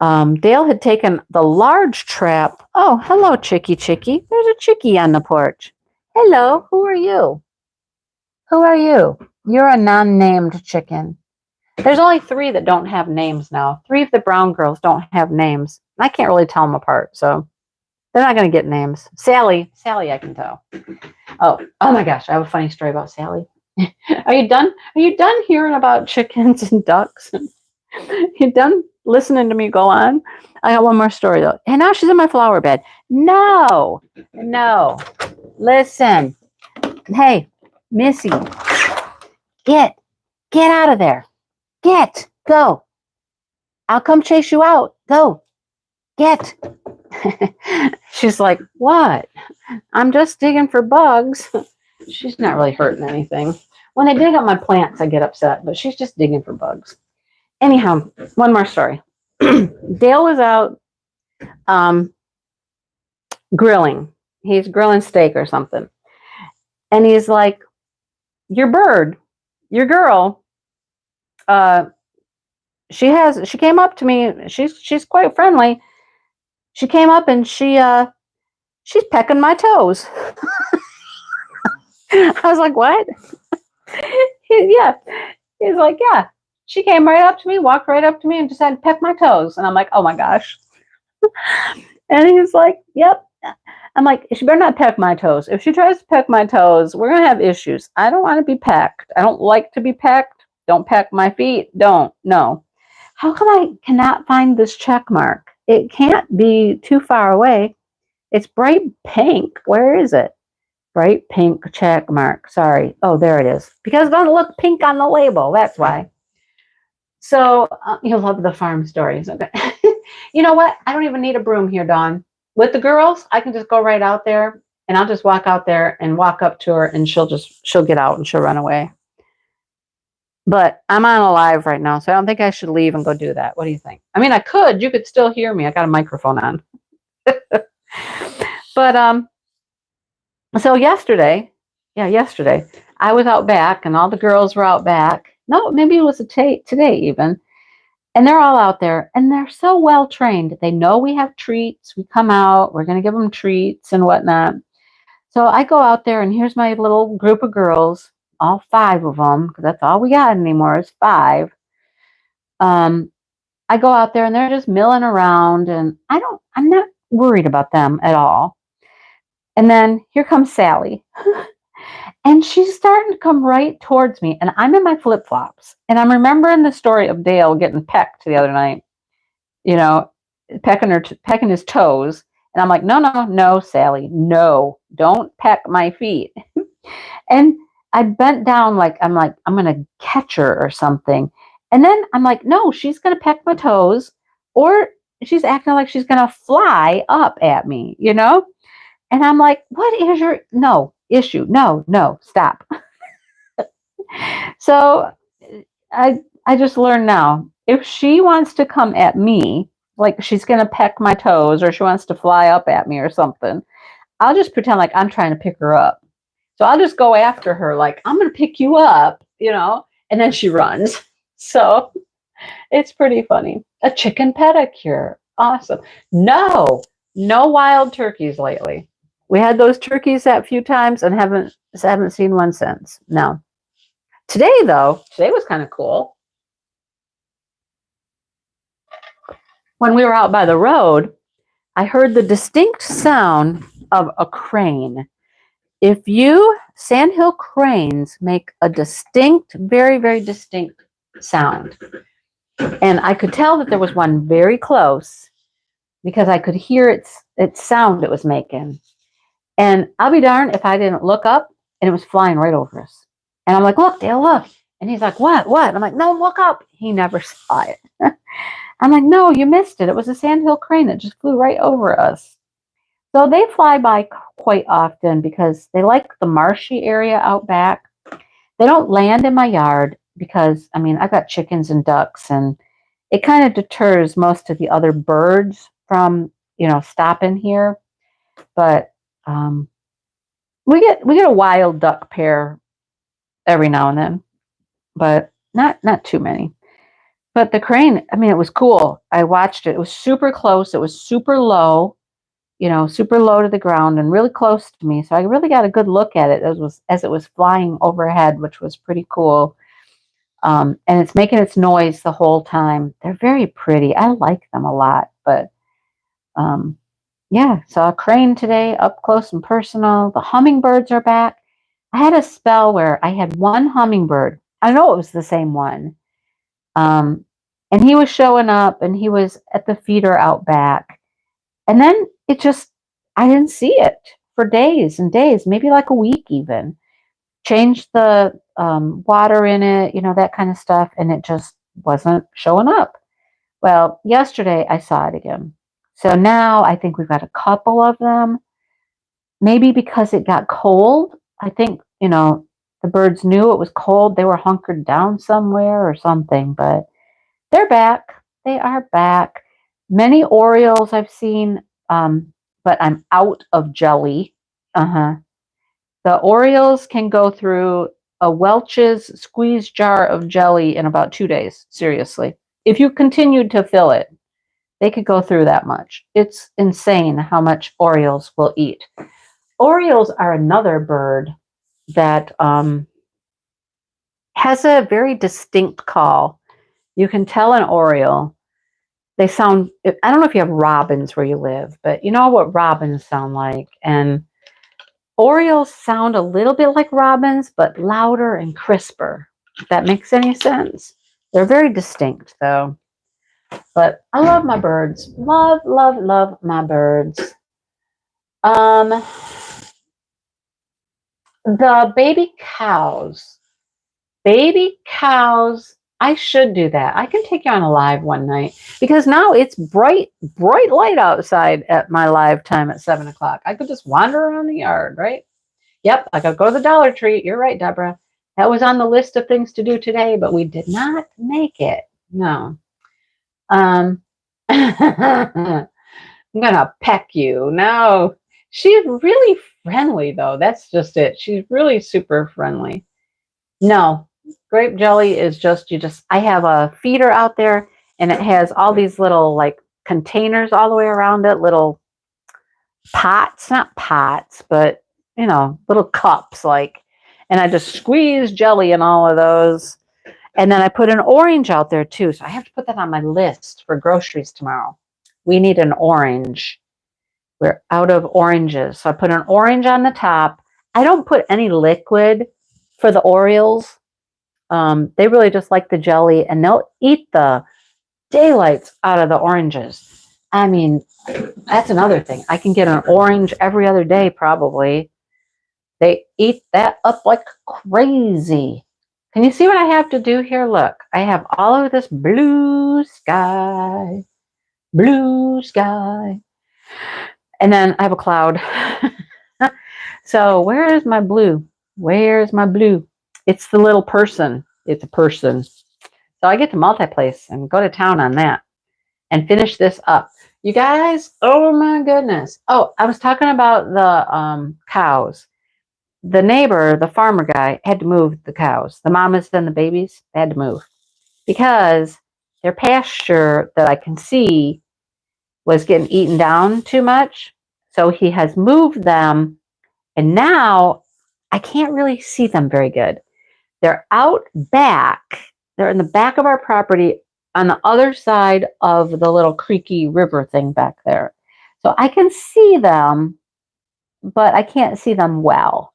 Dale had taken the large trap. Oh, hello, Chicky. There's a chickie on the porch. Hello, who are you? Who are you? You're a non-named chicken. There's only 3 that don't have names now. 3 of the brown girls don't have names. I can't really tell them apart, so they're not going to get names. Sally, I can tell. Oh my gosh, I have a funny story about Sally. Are you done? Are you done hearing about chickens and ducks? You done listening to me go on? I got one more story though. And now she's in my flower bed. No. Listen. Hey, Missy. Get out of there. Go. I'll come chase you out. Go. Get. She's like, what? I'm just digging for bugs. She's not really hurting anything. When I dig up my plants, I get upset, but she's just digging for bugs. Anyhow, one more story. Dale was out grilling. He's grilling steak or something. And he's like, your bird, your girl, she came up to me. She's quite friendly. She came up and she's pecking my toes. I was like, what? Yeah. He's like, yeah. She came right up to me, walked right up to me and just had to peck my toes. And I'm like, oh my gosh. And he's like, yep. I'm like, she better not peck my toes. If she tries to peck my toes, we're going to have issues. I don't want to be pecked. I don't like to be pecked. Don't peck my feet. Don't. No. How come I cannot find this check mark? It can't be too far away. It's bright pink. Where is it? Bright pink check mark. Sorry. Oh, there it is. Because it doesn't look pink on the label. That's why. So you'll love the farm stories. Okay. You know what? I don't even need a broom here, Dawn. With the girls, I can just go right out there and I'll just walk out there and walk up to her and she'll get out and she'll run away. But I'm on a live right now, so I don't think I should leave and go do that. What do you think? I mean, I could. You could still hear me. I got a microphone on. But so yesterday, I was out back and all the girls were out back. No, maybe it was today even. And they're all out there and they're so well trained. They know we have treats. We come out, we're going to give them treats and whatnot. So I go out there and here's my little group of girls, all 5 of them, because that's all we got anymore is 5. I go out there and they're just milling around and I'm not worried about them at all. And then here comes Sally. And she's starting to come right towards me. And I'm in my flip-flops. And I'm remembering the story of Dale getting pecked the other night. You know, pecking his toes. And I'm like, no, Sally. No, don't peck my feet. And I bent down I'm going to catch her or something. And then I'm like, no, she's going to peck my toes. Or she's acting like she's going to fly up at me, you know? And I'm like, what is your issue? No, stop. So I just learned now, if she wants to come at me, like she's going to peck my toes or she wants to fly up at me or something, I'll just pretend like I'm trying to pick her up. So I'll just go after her like, I'm going to pick you up, you know, and then she runs. So it's pretty funny. A chicken pedicure. Awesome. No wild turkeys lately. We had those turkeys that few times and haven't seen one since. No. Today was kind of cool. When we were out by the road, I heard the distinct sound of a crane. Sandhill cranes make a distinct, very, very distinct sound. And I could tell that there was one very close because I could hear its sound it was making. And I'll be darned if I didn't look up and it was flying right over us. And I'm like, look, Dale, look. And he's like, what? I'm like, no, look up. He never saw it. I'm like, no, you missed it. It was a sandhill crane that just flew right over us. So they fly by quite often because they like the marshy area out back. They don't land in my yard because, I mean, I've got chickens and ducks, and it kind of deters most of the other birds from, stopping here. But we get a wild duck pair every now and then, but not too many. But the crane, I mean, it was cool. I watched it. It was super close. It was super low, super low to the ground and really close to me. So I really got a good look at it as it was flying overhead, which was pretty cool. And it's making its noise the whole time. They're very pretty. I like them a lot. But yeah, saw a crane today up close and personal. The hummingbirds are back. I had a spell where I had one hummingbird. I know it was the same one. And he was showing up and he was at the feeder out back. And then I didn't see it for days and days, maybe like a week even. Changed the water in it, that kind of stuff. And it just wasn't showing up. Well, yesterday I saw it again. So now I think we've got a couple of them. Maybe because it got cold. I think, the birds knew it was cold. They were hunkered down somewhere or something, but they're back. They are back. Many Orioles I've seen, but I'm out of jelly. The Orioles can go through a Welch's squeeze jar of jelly in about 2 days. Seriously. If you continued to fill it, they could go through that much. It's insane how much Orioles will eat. Orioles are another bird that has a very distinct call. You can tell an Oriole. They sound, I don't know if you have robins where you live, but you know what robins sound like. And Orioles sound a little bit like robins, but louder and crisper, if that makes any sense. They're very distinct, though. But I love my birds. Love, love, love my birds. The baby cows. Baby cows. I should do that. I can take you on a live one night because now it's bright light outside at my live time at 7:00. I could just wander around the yard, right? Yep, I gotta go to the Dollar Tree. You're right, Deborah. That was on the list of things to do today, but we did not make it. No. I'm gonna peck you. No. She's really friendly though. That's just it. She's really super friendly. No. Grape jelly is I have a feeder out there and it has all these little like containers all the way around it, little pots, not pots, but little cups and I just squeeze jelly in all of those. And then I put an orange out there too. So I have to put that on my list for groceries tomorrow. We need an orange. We're out of oranges. So I put an orange on the top. I don't put any liquid for the Orioles. They really just like the jelly and they'll eat the daylights out of the oranges. I mean, that's another thing. I can get an orange every other day probably. They eat that up like crazy. Can you see what I have to do here? Look, I have all of this blue sky. And then I have a cloud. So where is my blue? Where's my blue? It's the little person. It's a person. So I get to multiplace and go to town on that and finish this up. You guys, oh my goodness. Oh, I was talking about the cows. The neighbor, the farmer guy, had to move the cows. The mamas and the babies had to move because their pasture that I can see was getting eaten down too much. So he has moved them, and now I can't really see them very good. They're out back. They're in the back of our property on the other side of the little creaky river thing back there. So I can see them, but I can't see them well.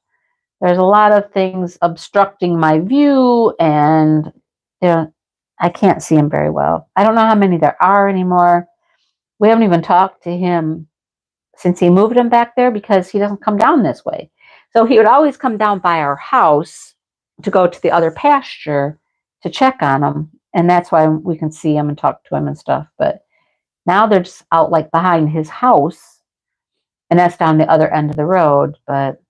There's a lot of things obstructing my view, and I can't see them very well. I don't know how many there are anymore. We haven't even talked to him since he moved them back there because he doesn't come down this way. So he would always come down by our house to go to the other pasture to check on them. And that's why we can see him and talk to him and stuff. But now they're just out like behind his house. And that's down the other end of the road. But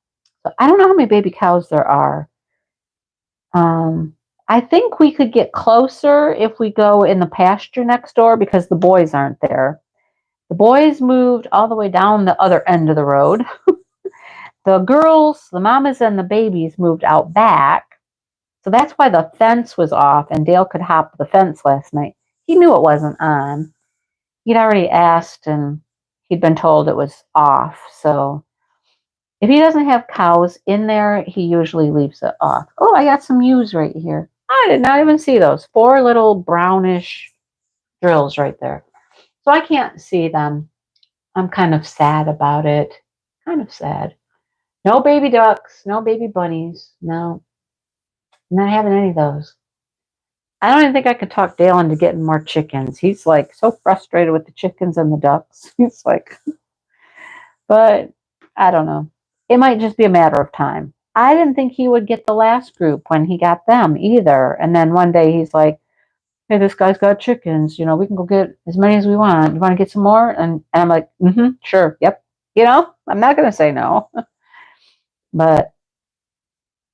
so I don't know how many baby cows there are. I think we could get closer if we go in the pasture next door because the boys aren't there. The boys moved all the way down the other end of the road. The girls, the mamas and the babies moved out back. So that's why the fence was off and Dale could hop the fence last night. He knew it wasn't on. He'd already asked and he'd been told it was off. So if he doesn't have cows in there, he usually leaves it off. Oh, I got some ewes right here. I did not even see those. 4 little brownish drills right there. So I can't see them. I'm kind of sad about it. Kind of sad. No baby ducks, no baby bunnies. No, I'm not having any of those. I don't even think I could talk Dale into getting more chickens. He's like so frustrated with the chickens and the ducks. He's like, but I don't know. It might just be a matter of time. I didn't think he would get the last group when he got them either. And then one day he's like, hey, this guy's got chickens. You know, we can go get as many as we want. You want to get some more? And I'm like, sure. Yep. You know, I'm not going to say no. But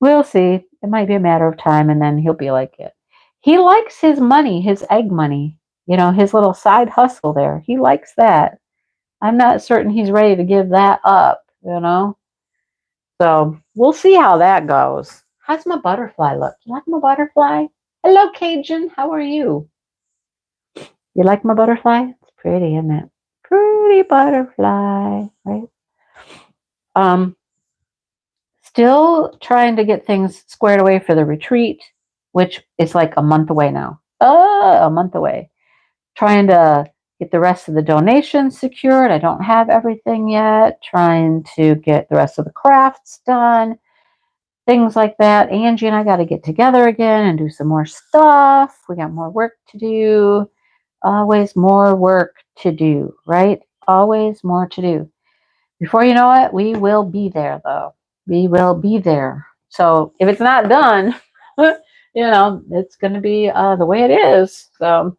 we'll see. It might be a matter of time, and then he'll be like it. He likes his money, his egg money, you know, his little side hustle there. He likes that. I'm not certain he's ready to give that up, you know. So we'll see how that goes. How's my butterfly look? You like my butterfly? Hello, Cajun. How are you? You like my butterfly? It's pretty, isn't it? Pretty butterfly, right? Still trying to get things squared away for the retreat, which is like a month away now. A month away. Trying to get the rest of the donations secured. I don't have everything yet. Trying to get the rest of the crafts done. Things like that. Angie and I got to get together again and do some more stuff. We got more work to do. Always more work to do, right? Always more to do. Before you know it, we will be there, though. We will be there. So if it's not done, you know, it's going to be the way it is. So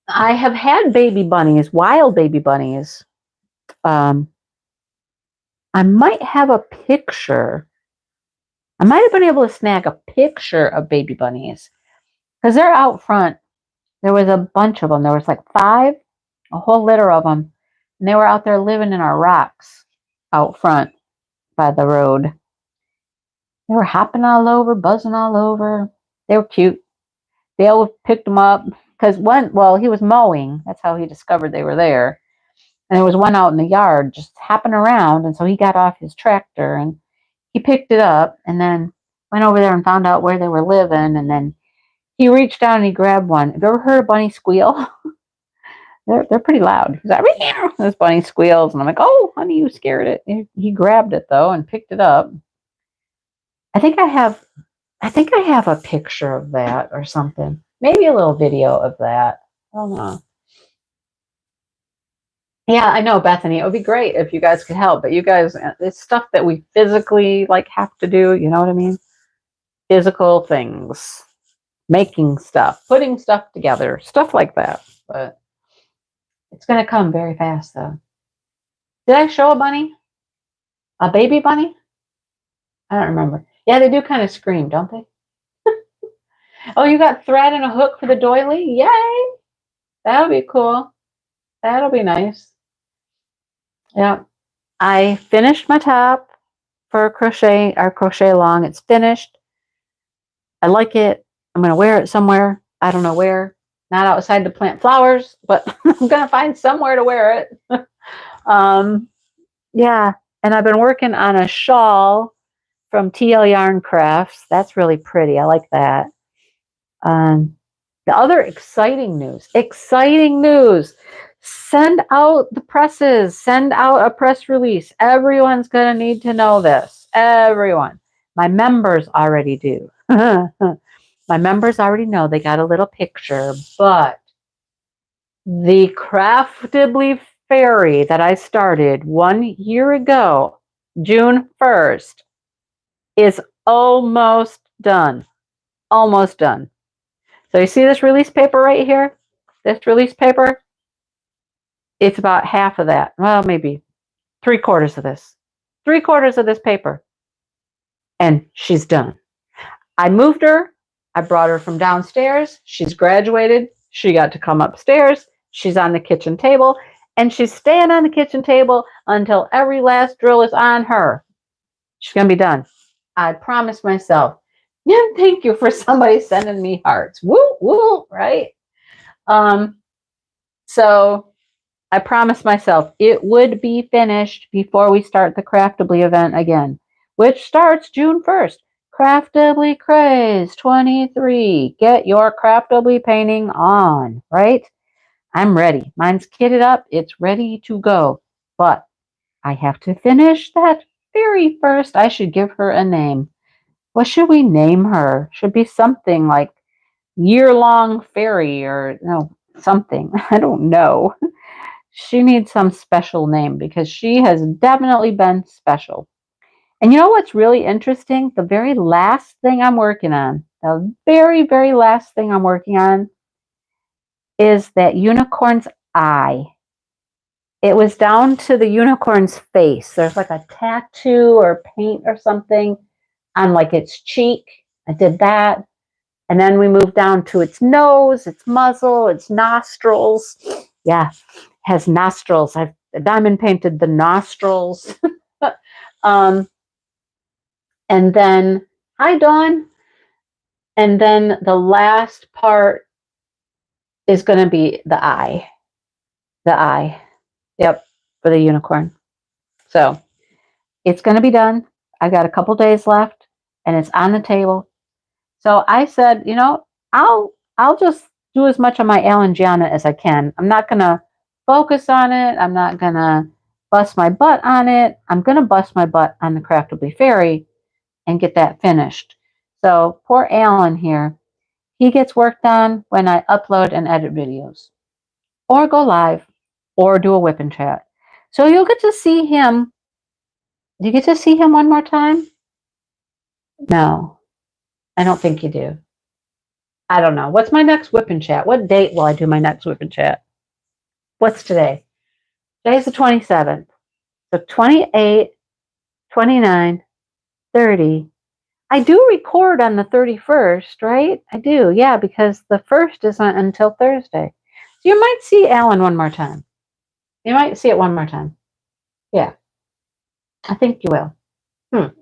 I have had baby bunnies, wild baby bunnies. Um, I might have a picture. I might have been able to snag a picture of baby bunnies because they're out front. There was a bunch of them. There was like 5, a whole litter of them. And they were out there living in our rocks out front by the road. They were hopping all over, buzzing all over. They were cute. Dale picked them up because he was mowing. That's how he discovered they were there. And there was one out in the yard just hopping around. And so he got off his tractor and he picked it up and then went over there and found out where they were living. And then he reached down and he grabbed one. Have you ever heard a bunny squeal? They're pretty loud. He's like, meow. This bunny squeals. And I'm like, oh, honey, you scared it. He grabbed it, though, and picked it up. I think I have a picture of that or something. Maybe a little video of that. I don't know. Yeah, I know, Bethany. It would be great if you guys could help, but you guys, it's stuff that we physically like have to do. You know what I mean? Physical things, making stuff, putting stuff together, stuff like that. But it's going to come very fast, though. Did I show a bunny? A baby bunny? I don't remember. Yeah, they do kind of scream, don't they? Oh, you got thread and a hook for the doily? Yay! That'll be cool. That'll be nice. Yeah. I finished my top for our crochet along. It's finished. I like it. I'm going to wear it somewhere. I don't know where. Not outside to plant flowers, but I'm going to find somewhere to wear it. Yeah. And I've been working on a shawl from TL Yarn Crafts. That's really pretty. I like that. The other exciting news, send out the presses, send out a press release. Everyone's going to need to know this. Everyone. My members already do. My members already know. They got a little picture, but The Craftably Fairy that I started 1 year ago, June 1st, is almost done. Almost done. So you see this release paper right here? This release paper? It's about half of that. Well, maybe 3/4 of this. 3/4 of this paper. And she's done. I moved her. I brought her from downstairs. She's graduated. She got to come upstairs. She's on the kitchen table. And she's staying on the kitchen table until every last drill is on her. She's going to be done. I promised myself. Yeah, thank you for somebody sending me hearts. Woo, woo, right? So I promised myself it would be finished before we start the Craftably event again, which starts June 1st. Craftably Craze 23. Get your Craftably painting on, right? I'm ready. Mine's kitted up. It's ready to go. But I have to finish that fairy first. I should give her a name. What should we name her? Should be something like Year-Long Fairy or no, something. I don't know. She needs some special name because she has definitely been special. And you know what's really interesting? The very last thing I'm working on, the very, very last thing I'm working on is that unicorn's eye. It was down to the unicorn's face. There's like a tattoo or paint or something on like its cheek. I did that. And then we moved down to its nose, its muzzle, its nostrils. Yeah, has nostrils. I've diamond painted the nostrils. And then, hi, Dawn. And then the last part is going to be the eye. The eye. Yep, for the unicorn. So it's going to be done. I've got a couple days left and it's on the table. So I said, I'll just do as much of my Alan Gianna as I can. I'm not going to focus on it. I'm not going to bust my butt on it. I'm going to bust my butt on the Craftably Fairy and get that finished. So poor Alan here, he gets work done when I upload and edit videos or go live or do a whip and chat. So you'll get to see him. Do you get to see him one more time? No, I don't think you do. I don't know. What's my next whip and chat? What date will I do my next whip and chat? What's today? Today's the 27th. So 28, 29, 30. I do record on the 31st, right? I do, yeah, because the 1st isn't until Thursday. So you might see Alan one more time. You might see it one more time. Yeah, I think you will.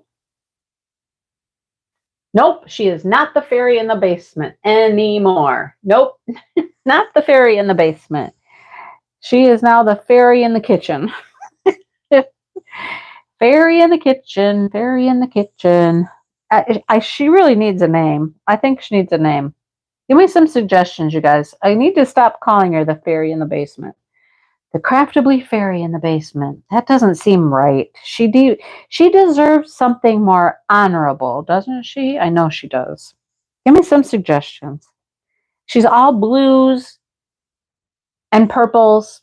Nope, she is not the fairy in the basement anymore. Nope, not the fairy in the basement. She is now the fairy in the kitchen. Fairy in the kitchen, fairy in the kitchen. She really needs a name. I think she needs a name. Give me some suggestions, you guys. I need to stop calling her the fairy in the basement. The Craftably Fairy in the basement. That doesn't seem right. She deserves something more honorable, doesn't she? I know she does. Give me some suggestions. She's all blues and purples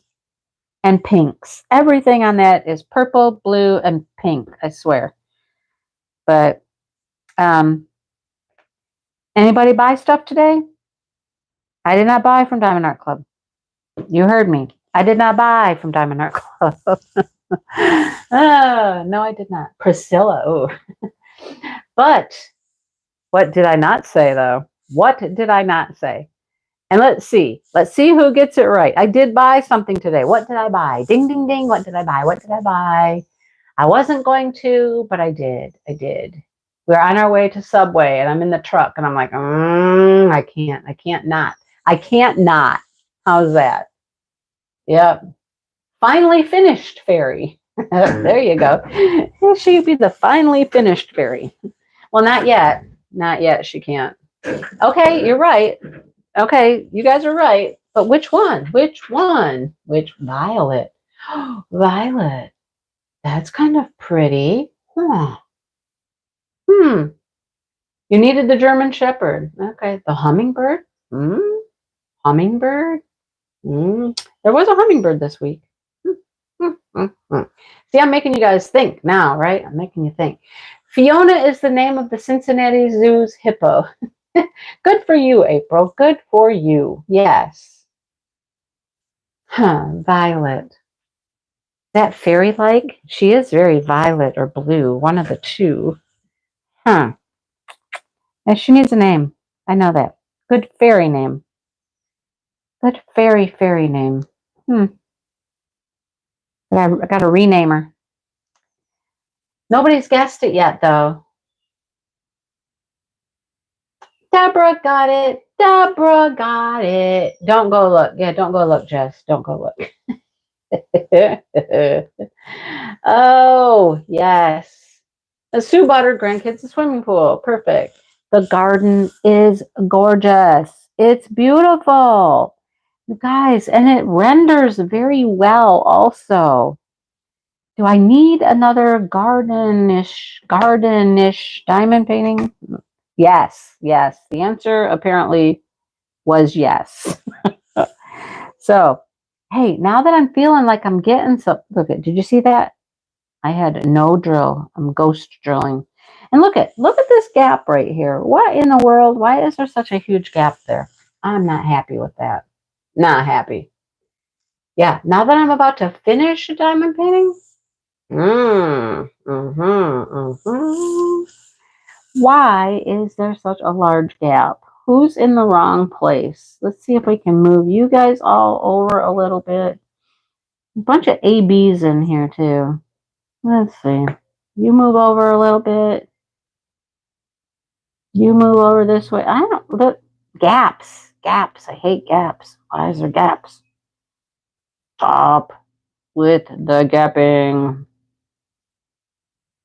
and pinks. Everything on that is purple, blue, and pink, I swear. But anybody buy stuff today? I did not buy from Diamond Art Club. You heard me. I did not buy from Diamond Art Club. Oh, no, I did not. Priscilla. Oh. But what did I not say, though? What did I not say? And let's see. Let's see who gets it right. I did buy something today. What did I buy? Ding, ding, ding. What did I buy? What did I buy? I wasn't going to, but I did. I did. We're on our way to Subway, and I'm in the truck, and I'm like, I can't not. I can't not. How's that? Yep. Finally finished fairy. There you go. She'd be the finally finished fairy. Well, not yet. Not yet. She can't. Okay, you're right. Okay, you guys are right. But which one? Which one? Which Violet? Violet. That's kind of pretty. Huh. You needed the German Shepherd. Okay. The hummingbird? Hummingbird? There was a hummingbird this week. See, I'm making you guys think now, right? I'm making you think. Fiona is the name of the Cincinnati Zoo's hippo. Good for you, April. Good for you. Yes. Huh, Violet. That fairy-like? She is very violet or blue, one of the two. Huh. And she needs a name. I know that. Good fairy name. Good fairy name. I got to rename her. Nobody's guessed it yet, though. Deborah got it. Deborah got it. Don't go look. Yeah, don't go look, Jess. Don't go look. Oh, yes. A Sue bought her grandkids a swimming pool. Perfect. The garden is gorgeous. It's beautiful. You guys, and it renders very well also. Do I need another gardenish diamond painting? Yes. The answer apparently was yes. So, hey, now that I'm feeling like I'm getting some, look at, did you see that? I had no drill. I'm ghost drilling. And look at this gap right here. What in the world? Why is there such a huge gap there? I'm not happy with that. Not happy. Yeah, now that I'm about to finish a diamond painting. Why is there such a large gap? Who's in the wrong place? Let's see if we can move you guys all over a little bit. A bunch of ABs in here too. Let's see. You move over a little bit. You move over this way. I don't look gaps. Gaps. I hate gaps. Why is there gaps? Stop with the gapping.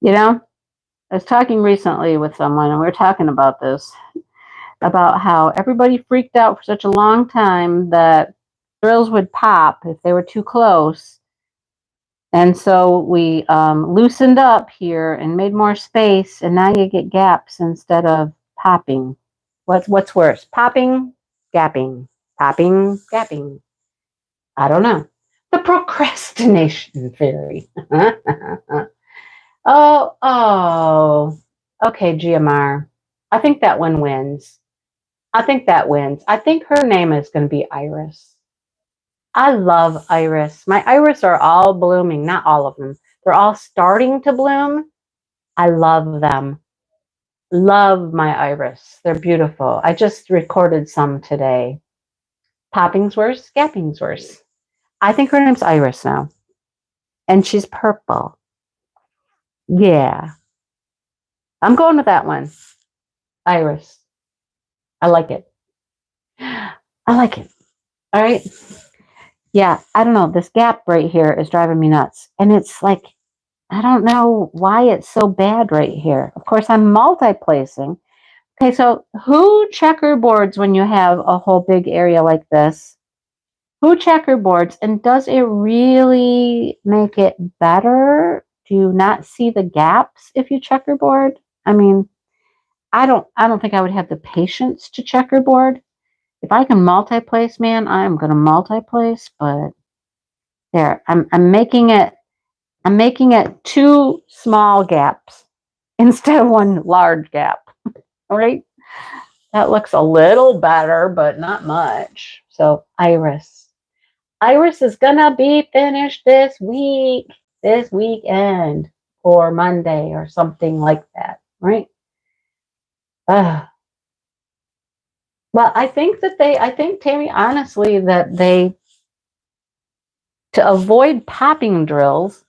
You know, I was talking recently with someone and we were talking about this, about how everybody freaked out for such a long time that drills would pop if they were too close. And so we loosened up here and made more space, and now you get gaps instead of popping. What's worse, popping, gapping, popping, gapping? I don't know. The procrastination theory. Oh. Okay, GMR. I think that one wins. I think her name is going to be Iris. I love iris. My iris are all blooming. Not all of them. They're all starting to bloom. I love them. Love my iris. They're beautiful. I just recorded some today. Popping's worse, gapping's worse. I think her name's Iris now. And she's purple. Yeah. I'm going with that one. Iris. I like it. I like it. All right. Yeah, I don't know. This gap right here is driving me nuts. And it's like, I don't know why it's so bad right here. Of course, I'm multi-placing. Okay, so who checkerboards when you have a whole big area like this? Who checkerboards, and does it really make it better? Do you not see the gaps if you checkerboard? I mean, I don't think I would have the patience to checkerboard. If I can multi-place, man, I'm gonna multi-place, but there, I'm making it two small gaps instead of one large gap. All right. That looks a little better, but not much. So Iris. Iris is gonna be finished this weekend, or Monday or something like that, right? Well, I think Tammy, honestly, that to avoid popping drills,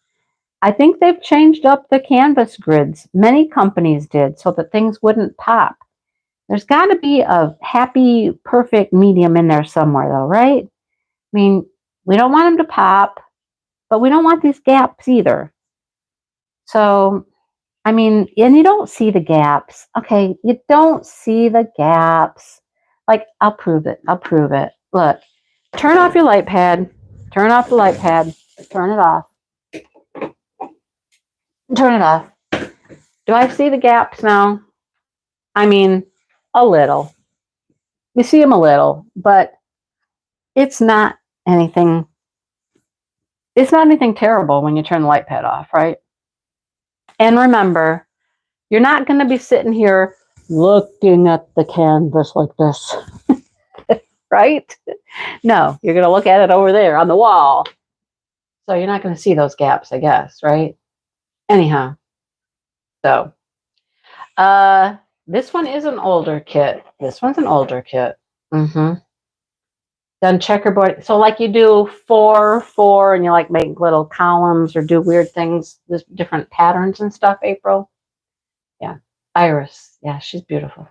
I think they've changed up the canvas grids. Many companies did so that things wouldn't pop. There's got to be a happy, perfect medium in there somewhere, though, right? I mean, we don't want them to pop, but we don't want these gaps either. So, I mean, and you don't see the gaps. Okay, you don't see the gaps. Like, I'll prove it. Look, turn off your light pad. Turn off the light pad. Turn it off. Turn it off. Do I see the gaps now? I mean, a little. You see them a little, but it's not anything. It's not anything terrible when you turn the light pad off, right? And remember, you're not going to be sitting here looking at the canvas like this, right? No, you're going to look at it over there on the wall. So you're not going to see those gaps, I guess, right? Anyhow, so this one is an older kit. This one's an older kit. Done checkerboard. So like you do 4, and you like make little columns or do weird things, there's different patterns and stuff, April. Yeah. Iris. Yeah, she's beautiful.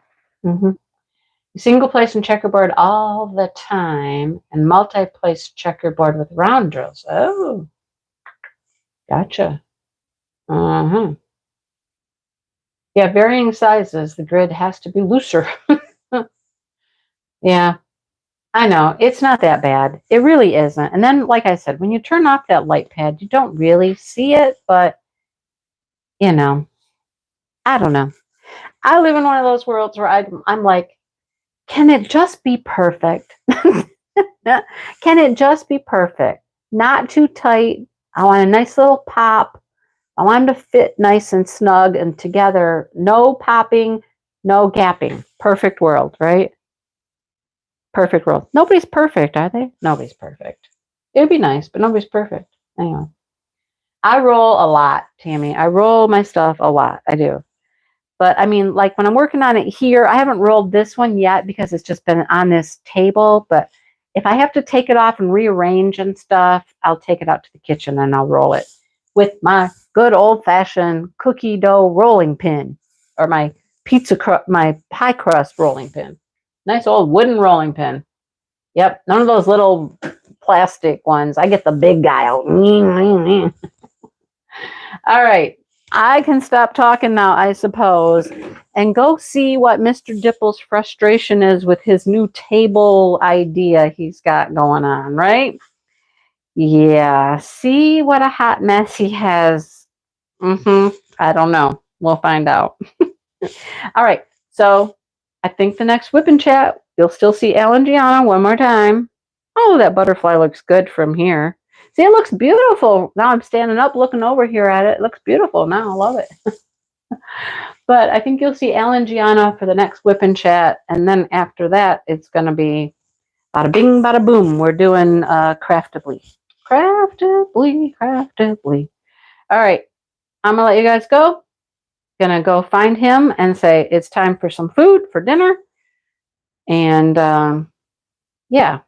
Single place and checkerboard all the time and multi-place checkerboard with round drills. Oh, gotcha. Yeah, varying sizes. The grid has to be looser. Yeah, I know. It's not that bad. It really isn't. And then, like I said, when you turn off that light pad, you don't really see it, but, you know, I don't know. I live in one of those worlds where I'm like, can it just be perfect? Can it just be perfect? Not too tight. I want a nice little pop. I want them to fit nice and snug and together. No popping, no gapping. Perfect world, right? Perfect world. Nobody's perfect, are they? Nobody's perfect. It'd be nice, but nobody's perfect. Anyway, I roll a lot, Tammy. I roll my stuff a lot. I do. But I mean, like when I'm working on it here, I haven't rolled this one yet because it's just been on this table. But if I have to take it off and rearrange and stuff, I'll take it out to the kitchen and I'll roll it with my good old-fashioned cookie dough rolling pin or my my pie crust rolling pin. Nice old wooden rolling pin. Yep, none of those little plastic ones. I get the big guy out. All right. I can stop talking now, I suppose, and go see what Mr. Dipple's frustration is with his new table idea he's got going on, right? Yeah, see what a hot mess he has. I don't know. We'll find out. All right, so I think the next whip and chat, you'll still see Alan Gianna one more time. Oh, that butterfly looks good from here. See, it looks beautiful. Now I'm standing up looking over here at it. It looks beautiful now. I love it. But I think you'll see Alan Gianna for the next whip and chat. And then after that, it's going to be bada bing, bada boom. We're doing craftably. Craftably, craftably. All right. I'm going to let you guys go. Going to go find him and say it's time for some food for dinner. And yeah.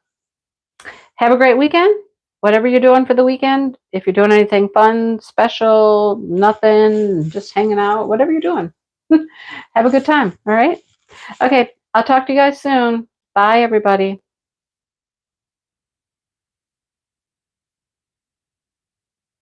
Have a great weekend. Whatever you're doing for the weekend, if you're doing anything fun, special, nothing, just hanging out, whatever you're doing, have a good time. All right. Okay. I'll talk to you guys soon. Bye, everybody.